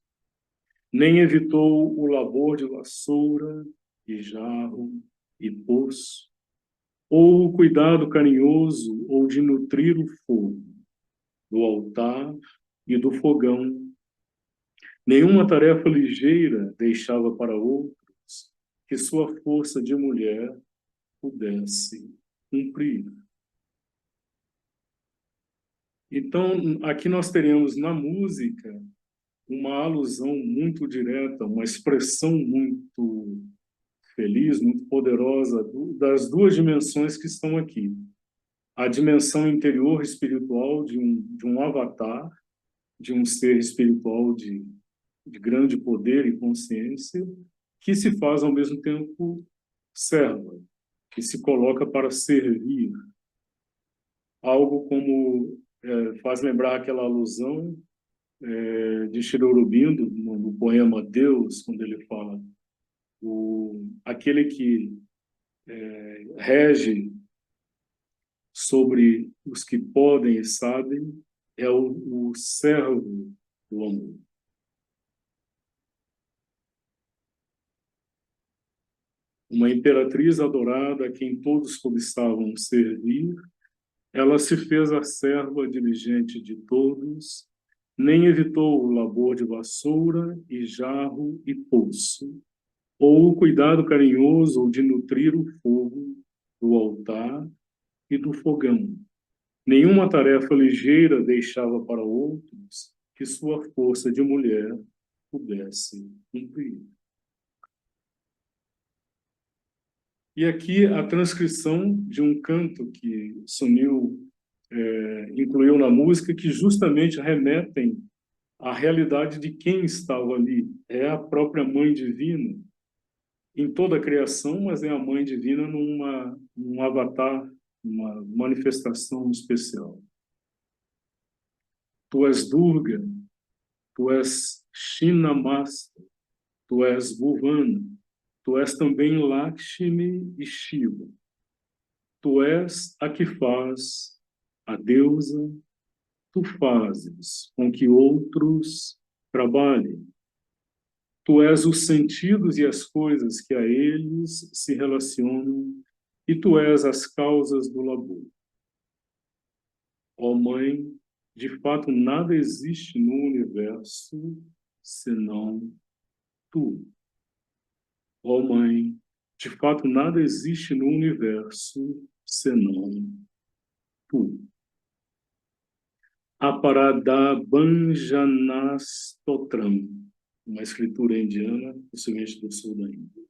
Speaker 1: Nem evitou o labor de vassoura, e jarro, e poço, ou o cuidado carinhoso ou de nutrir o fogo, do altar e do fogão. Nenhuma tarefa ligeira deixava para outros que sua força de mulher pudesse cumprir. Então, aqui nós teremos na música uma alusão muito direta, uma expressão muito feliz, muito poderosa das duas dimensões que estão aqui. A dimensão interior espiritual de um avatar, de um ser espiritual de grande poder e consciência, que se faz ao mesmo tempo serva, que se coloca para servir. Algo como faz lembrar aquela alusão de Sri Aurobindo no poema Deus, quando ele fala aquele que rege sobre os que podem e sabem é o servo do amor. Uma imperatriz adorada a quem todos cobiçavam servir, ela se fez a serva diligente de todos, nem evitou o labor de vassoura e jarro e poço, ou o cuidado carinhoso ou de nutrir o fogo do altar e do fogão. Nenhuma tarefa ligeira deixava para outros que sua força de mulher pudesse cumprir. E aqui a transcrição de um canto que Sunil incluiu na música, que justamente remetem à realidade de quem estava ali. É a própria Mãe Divina, em toda a criação, mas é a Mãe Divina num avatar, uma manifestação especial. Tu és Durga, tu és Shinamasta, tu és Bhuvana, tu és também Lakshmi e Shiva. Tu és a que faz a deusa, tu fazes com que outros trabalhem. Tu és os sentidos e as coisas que a eles se relacionam, e tu és as causas do labor. Ó Mãe, de fato nada existe no universo senão tu. Ó Mãe, de fato nada existe no universo senão tu. Aparadabhanjanastotram, uma escritura indiana, possivelmente do sul da Índia.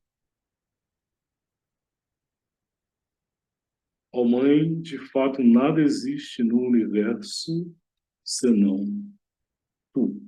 Speaker 1: Ó Mãe, de fato nada existe no universo senão tu.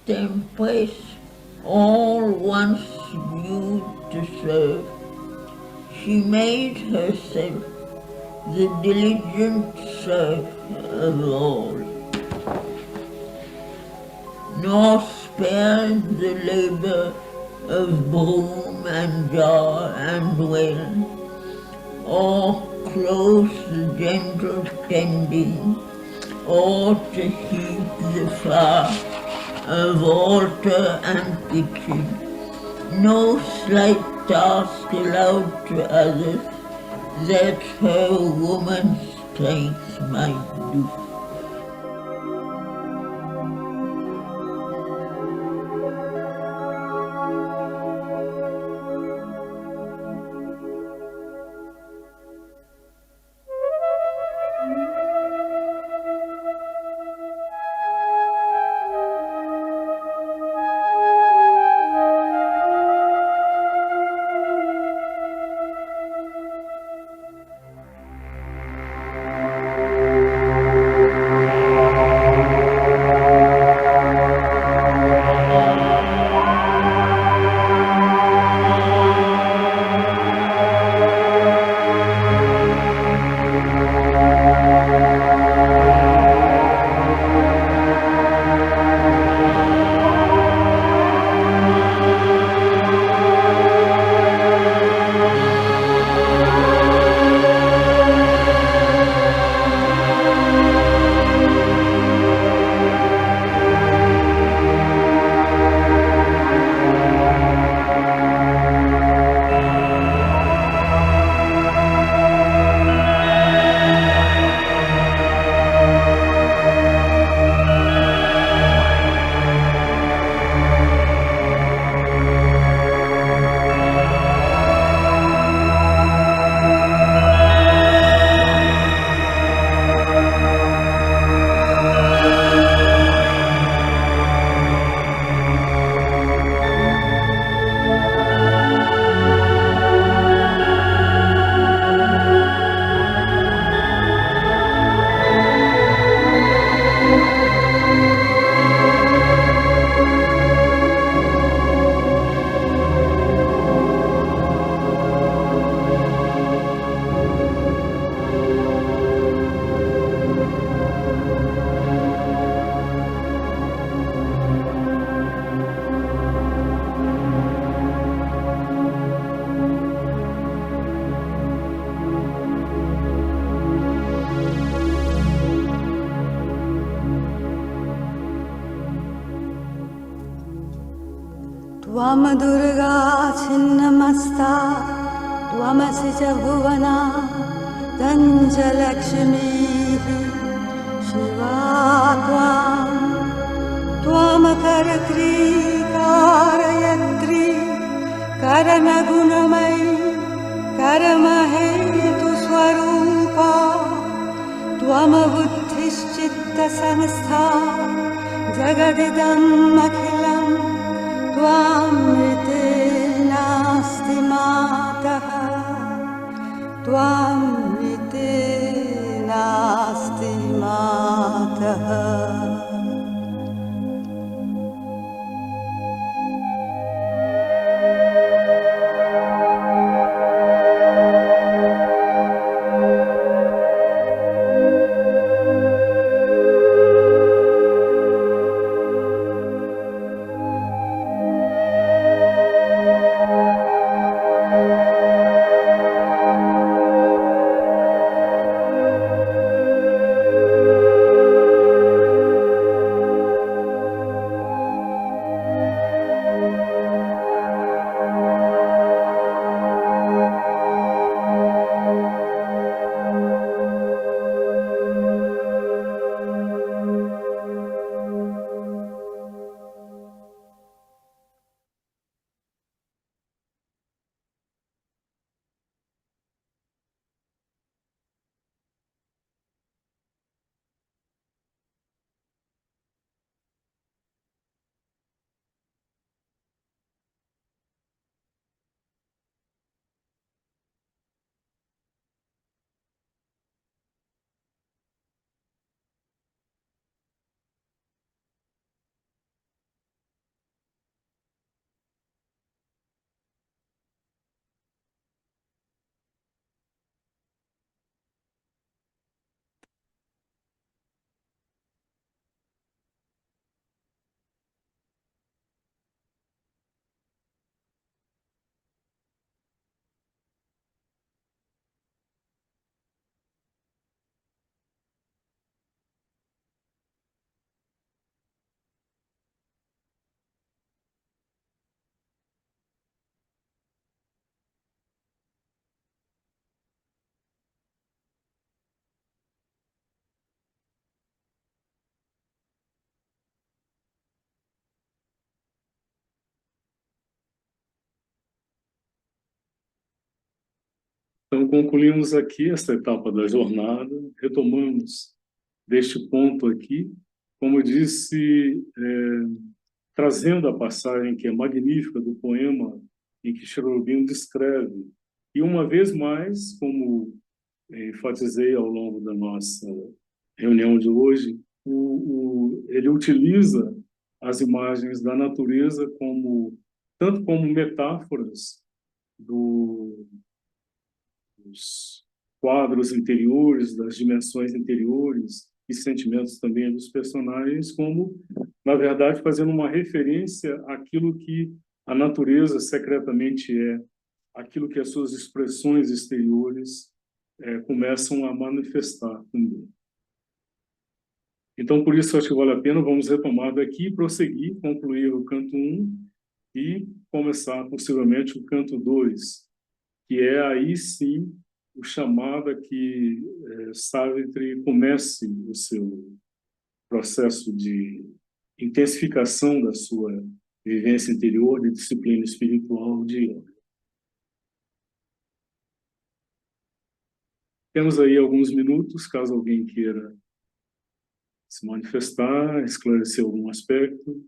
Speaker 2: Tempest, all once viewed to serve, she made herself the diligent serf of all, nor spared the labor of broom and jar and well, or close the gentle tending, or to heap the flour of altar and kitchen, no slight task allowed to others that her woman's strength might do.
Speaker 3: त्वं दुर्गा छिन्नमस्ता त्वमसि च भुवना दञ्जलक्ष्मीः शिवा त्वमकर्त्री कारयत्री करनगुणमयी कर्महेतुस्वरूपा त्वमबुद्धिश्चित्तसंस्था जगदिदम् अखिलम् त्वामृते नास्ति मातः त्वामृते नास्ति मातः
Speaker 1: Então, concluímos aqui esta etapa da jornada, retomamos deste ponto aqui, como eu disse, trazendo a passagem que é magnífica do poema em que Sri Aurobindo descreve. E uma vez mais, como enfatizei ao longo da nossa reunião de hoje, ele utiliza as imagens da natureza tanto como metáforas dos quadros interiores, das dimensões interiores e sentimentos também dos personagens, como, na verdade, fazendo uma referência àquilo que a natureza secretamente é, aquilo que as suas expressões exteriores começam a manifestar também. Então, por isso, acho que vale a pena, vamos retomar daqui, prosseguir, concluir o canto 1 e começar, possivelmente, o canto 2, que é aí, sim, o chamado a que Savitri comece o seu processo de intensificação da sua vivência interior, de disciplina espiritual, de yoga. Temos aí alguns minutos, caso alguém queira se manifestar, esclarecer algum aspecto.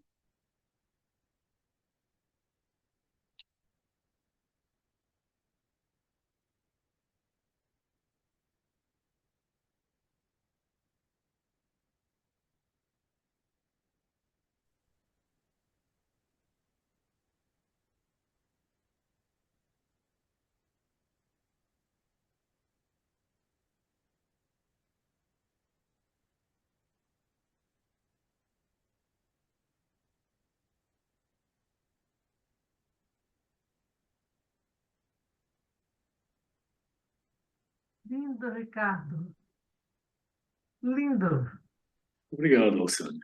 Speaker 4: Lindo, Ricardo. Lindo.
Speaker 1: Obrigado, Alcione.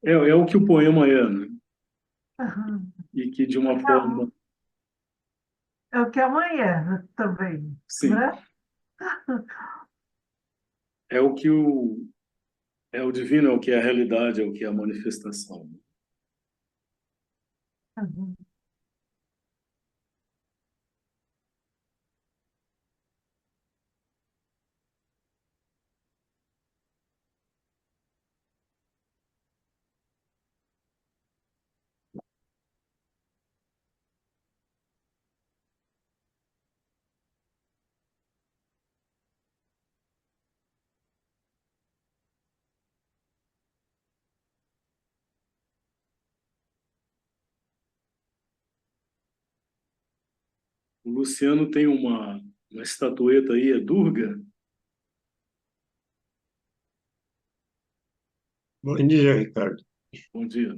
Speaker 1: É o que o poema é, né?
Speaker 4: Aham.
Speaker 1: E que, de uma forma...
Speaker 4: É o que amanhã também,
Speaker 1: Sim,
Speaker 4: né?
Speaker 1: é o que é o divino, é o que é a realidade, é o que é a manifestação.
Speaker 4: Uhum.
Speaker 1: O Luciano tem uma estatueta aí, é Durga?
Speaker 5: Bom dia, Ricardo.
Speaker 1: Bom dia.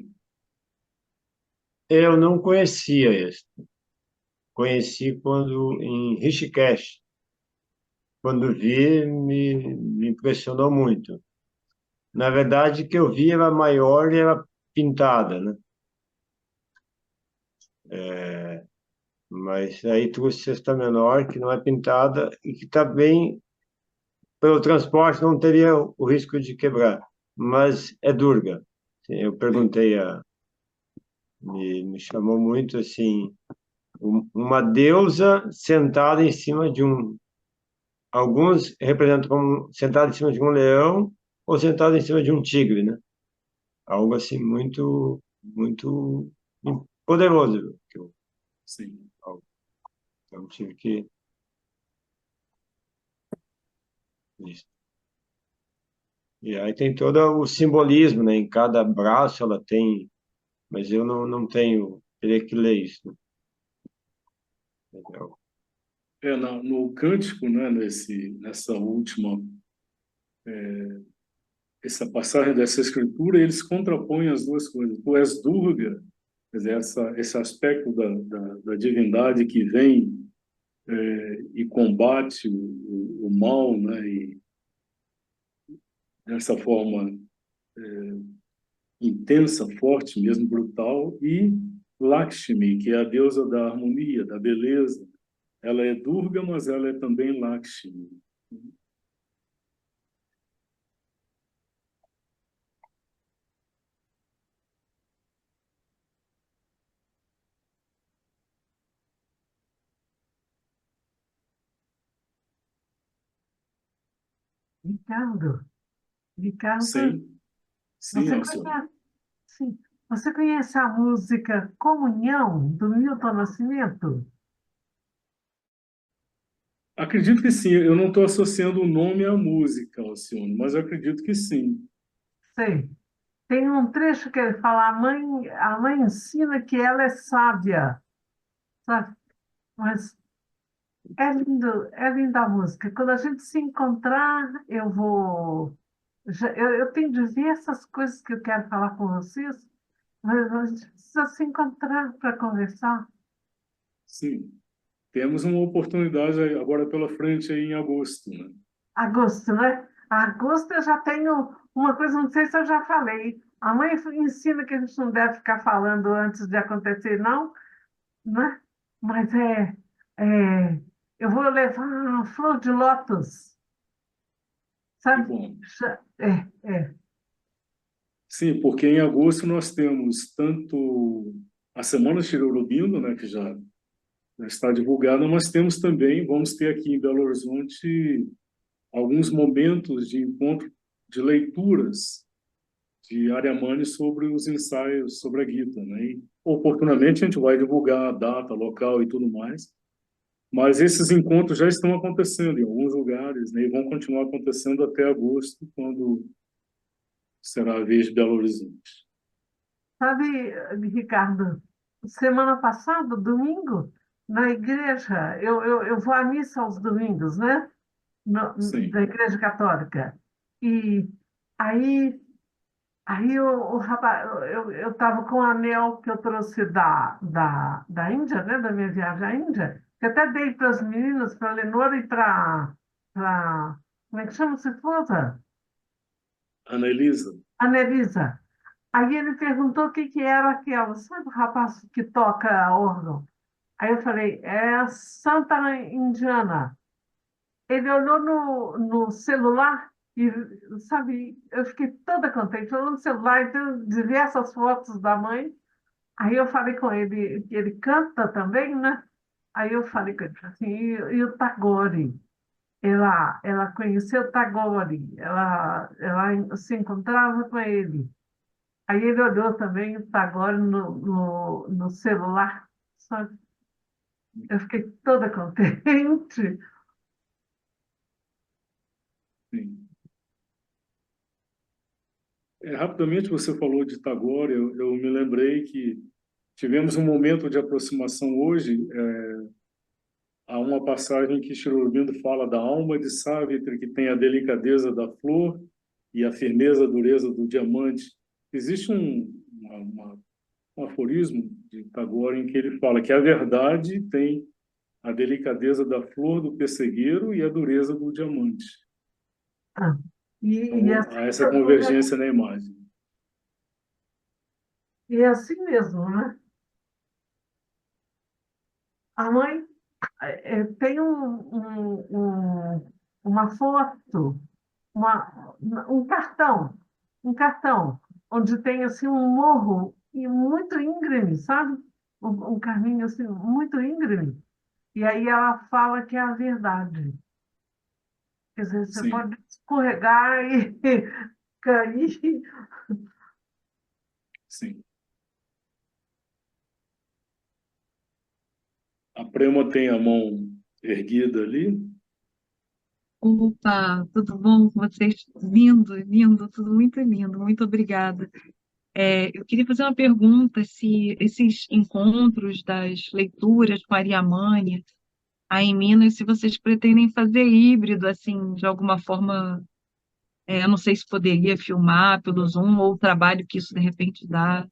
Speaker 5: Eu não conhecia esse. Conheci quando em Rishikesh. Quando vi, me impressionou muito. Na verdade, que eu vi era maior e era pintada, né? Mas aí trouxe esta menor, que não é pintada e que também, pelo transporte, não teria o risco de quebrar. Mas é Durga. Eu perguntei, me chamou muito assim, uma deusa sentada em cima de um. Alguns representam como sentado em cima de um leão ou sentado em cima de um tigre, né? Algo assim muito, muito poderoso.
Speaker 1: Sim.
Speaker 5: Então tive que isso. E aí tem todo o simbolismo, né? Em cada braço ela tem, mas eu não tenho, teria que ler isso, né? Legal.
Speaker 1: No cântico, né, nessa última, essa passagem dessa escritura, eles contrapõem as duas coisas. Tu és Durga, quer dizer, esse aspecto da divindade que vem e combate o mal, né, e dessa forma intensa, forte, mesmo brutal, e Lakshmi, que é a deusa da harmonia, da beleza. Ela é Durga, mas ela é também Lakshmi.
Speaker 4: Ricardo, Ricardo,
Speaker 1: Sim, sim,
Speaker 4: você
Speaker 1: Alcione.
Speaker 4: conhece, sim, você conhece a música Comunhão, do Milton Nascimento?
Speaker 1: Acredito que sim. Eu não estou associando o nome à música, Alcione, mas eu acredito que sim.
Speaker 4: Sei. Tem um trecho que ele fala, a mãe ensina que ela é sábia, sabe? Mas é linda a música. Quando a gente se encontrar, eu vou. Eu tenho diversas coisas que eu quero falar com vocês, mas a gente precisa se encontrar para conversar.
Speaker 1: Sim. Temos uma oportunidade agora pela frente aí em agosto, né?
Speaker 4: Agosto, né? Agosto eu já tenho uma coisa, não sei se eu já falei. A mãe ensina que a gente não deve ficar falando antes de acontecer, não, né? Mas eu vou levar uma flor de lótus,
Speaker 1: Que
Speaker 4: sabe?
Speaker 1: bom.
Speaker 4: É.
Speaker 1: Sim, porque em agosto nós temos tanto a Semana Xirourubindo, né, que já está divulgada, mas temos também, vamos ter aqui em Belo Horizonte alguns momentos de encontro de leituras de Ariamani sobre os ensaios sobre a Gita, né? E, oportunamente a gente vai divulgar a data, local e tudo mais, mas esses encontros já estão acontecendo em alguns lugares, né? E vão continuar acontecendo até agosto, quando será a vez de Belo Horizonte.
Speaker 4: Sabe, Ricardo, semana passada, domingo, na igreja, eu vou à missa aos domingos, né? Da
Speaker 1: Sim,
Speaker 4: Igreja Católica. E aí, aí o rapaz, eu estava com o anel que eu trouxe da Índia, né? Da minha viagem à Índia, que até dei para as meninas, para a Lenora e como é que chama sua esposa?
Speaker 1: Ana Elisa.
Speaker 4: Anelisa. Aí ele perguntou o que que era aquela, sabe o rapaz que toca órgão? Aí eu falei, é a Santa Indiana. Ele olhou no celular e, sabe, eu fiquei toda contente. Olhou no celular e tem diversas fotos da mãe. Aí eu falei com ele, que ele canta também, né? Aí eu falei com ele assim, e o Tagore? Ela conheceu o Tagore, ela se encontrava com ele. Aí ele olhou também, está agora no celular, sabe? Eu fiquei toda contente.
Speaker 1: Sim. Rapidamente você falou de Tagore, eu me lembrei que tivemos um momento de aproximação hoje. Há uma passagem que Sri Aurobindo fala da alma de Savitri, que tem a delicadeza da flor e a firmeza, a dureza do diamante. Existe um aforismo de Tagore em que ele fala que a verdade tem a delicadeza da flor do pessegueiro e a dureza do diamante.
Speaker 4: Ah, e
Speaker 1: Então,
Speaker 4: assim
Speaker 1: há essa
Speaker 4: mesmo, né?
Speaker 1: convergência na imagem.
Speaker 4: E é assim mesmo, né? A mãe tem uma foto, um cartão, onde tem assim um morro e muito íngreme, sabe? Um caminho assim muito íngreme. E aí ela fala que é a verdade. Quer dizer, você
Speaker 1: Sim,
Speaker 4: pode escorregar e cair.
Speaker 1: sim. A Prema tem a mão erguida ali.
Speaker 6: Opa, tudo bom com vocês? Lindo, lindo, tudo muito lindo, muito obrigada. Eu queria fazer uma pergunta, se esses encontros das leituras com a Ariamânia, aí em Minas, se vocês pretendem fazer híbrido, assim, de alguma forma, eu não sei se poderia filmar pelo Zoom ou o trabalho que isso de repente dá.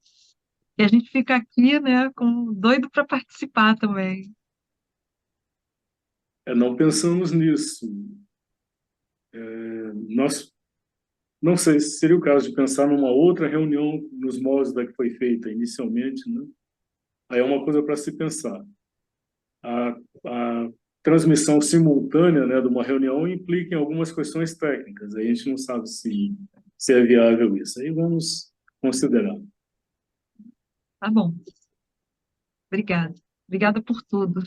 Speaker 6: E a gente fica aqui, né, com doido para participar também.
Speaker 1: Não pensamos nisso. Nós não sei se seria o caso de pensar numa outra reunião nos moldes da que foi feita inicialmente, né? Aí é uma coisa para se pensar. A transmissão simultânea, né, de uma reunião implica em algumas questões técnicas. Aí a gente não sabe se é viável isso. Aí vamos considerar.
Speaker 6: Tá bom, obrigada. Obrigada por tudo.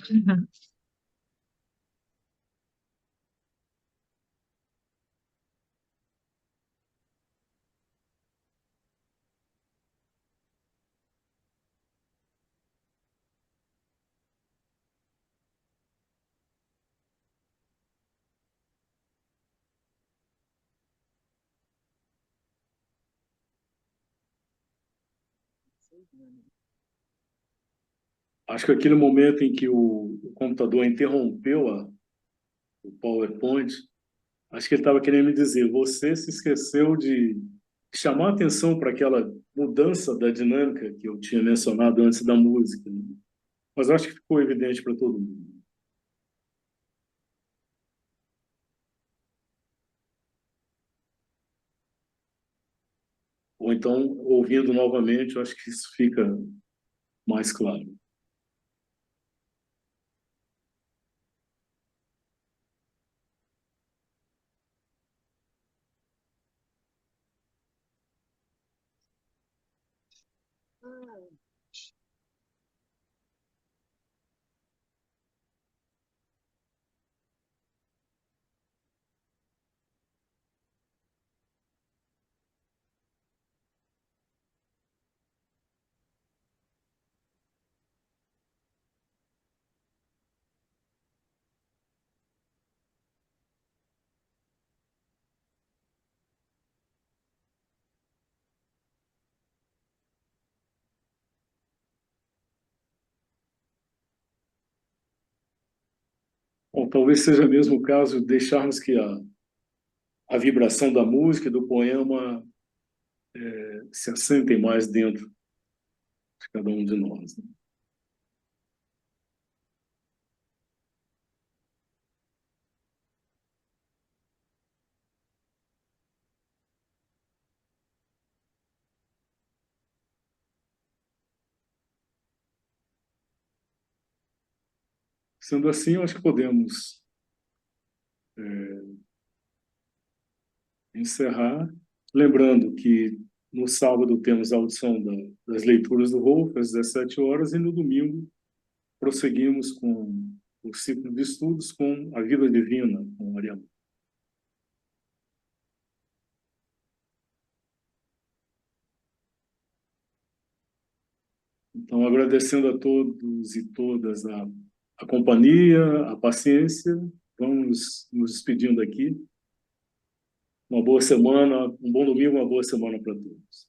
Speaker 1: Acho que aquele momento em que o computador interrompeu o PowerPoint, acho que ele estava querendo me dizer, você se esqueceu de chamar atenção para aquela mudança da dinâmica que eu tinha mencionado antes da música, né? Mas acho que ficou evidente para todo mundo. Ou então, ouvindo novamente, eu acho que isso fica mais claro. Bom, talvez seja mesmo o caso de deixarmos que a vibração da música e do poema se assentem mais dentro de cada um de nós, né? Sendo assim, eu acho que podemos encerrar, lembrando que no sábado temos a audição das leituras do Rolf às 17 horas e no domingo prosseguimos com o ciclo de estudos com a vida divina, com Maria. Então, agradecendo a todos e todas a companhia, a paciência, vamos nos despedindo aqui. Uma boa semana, um bom domingo, uma boa semana para todos.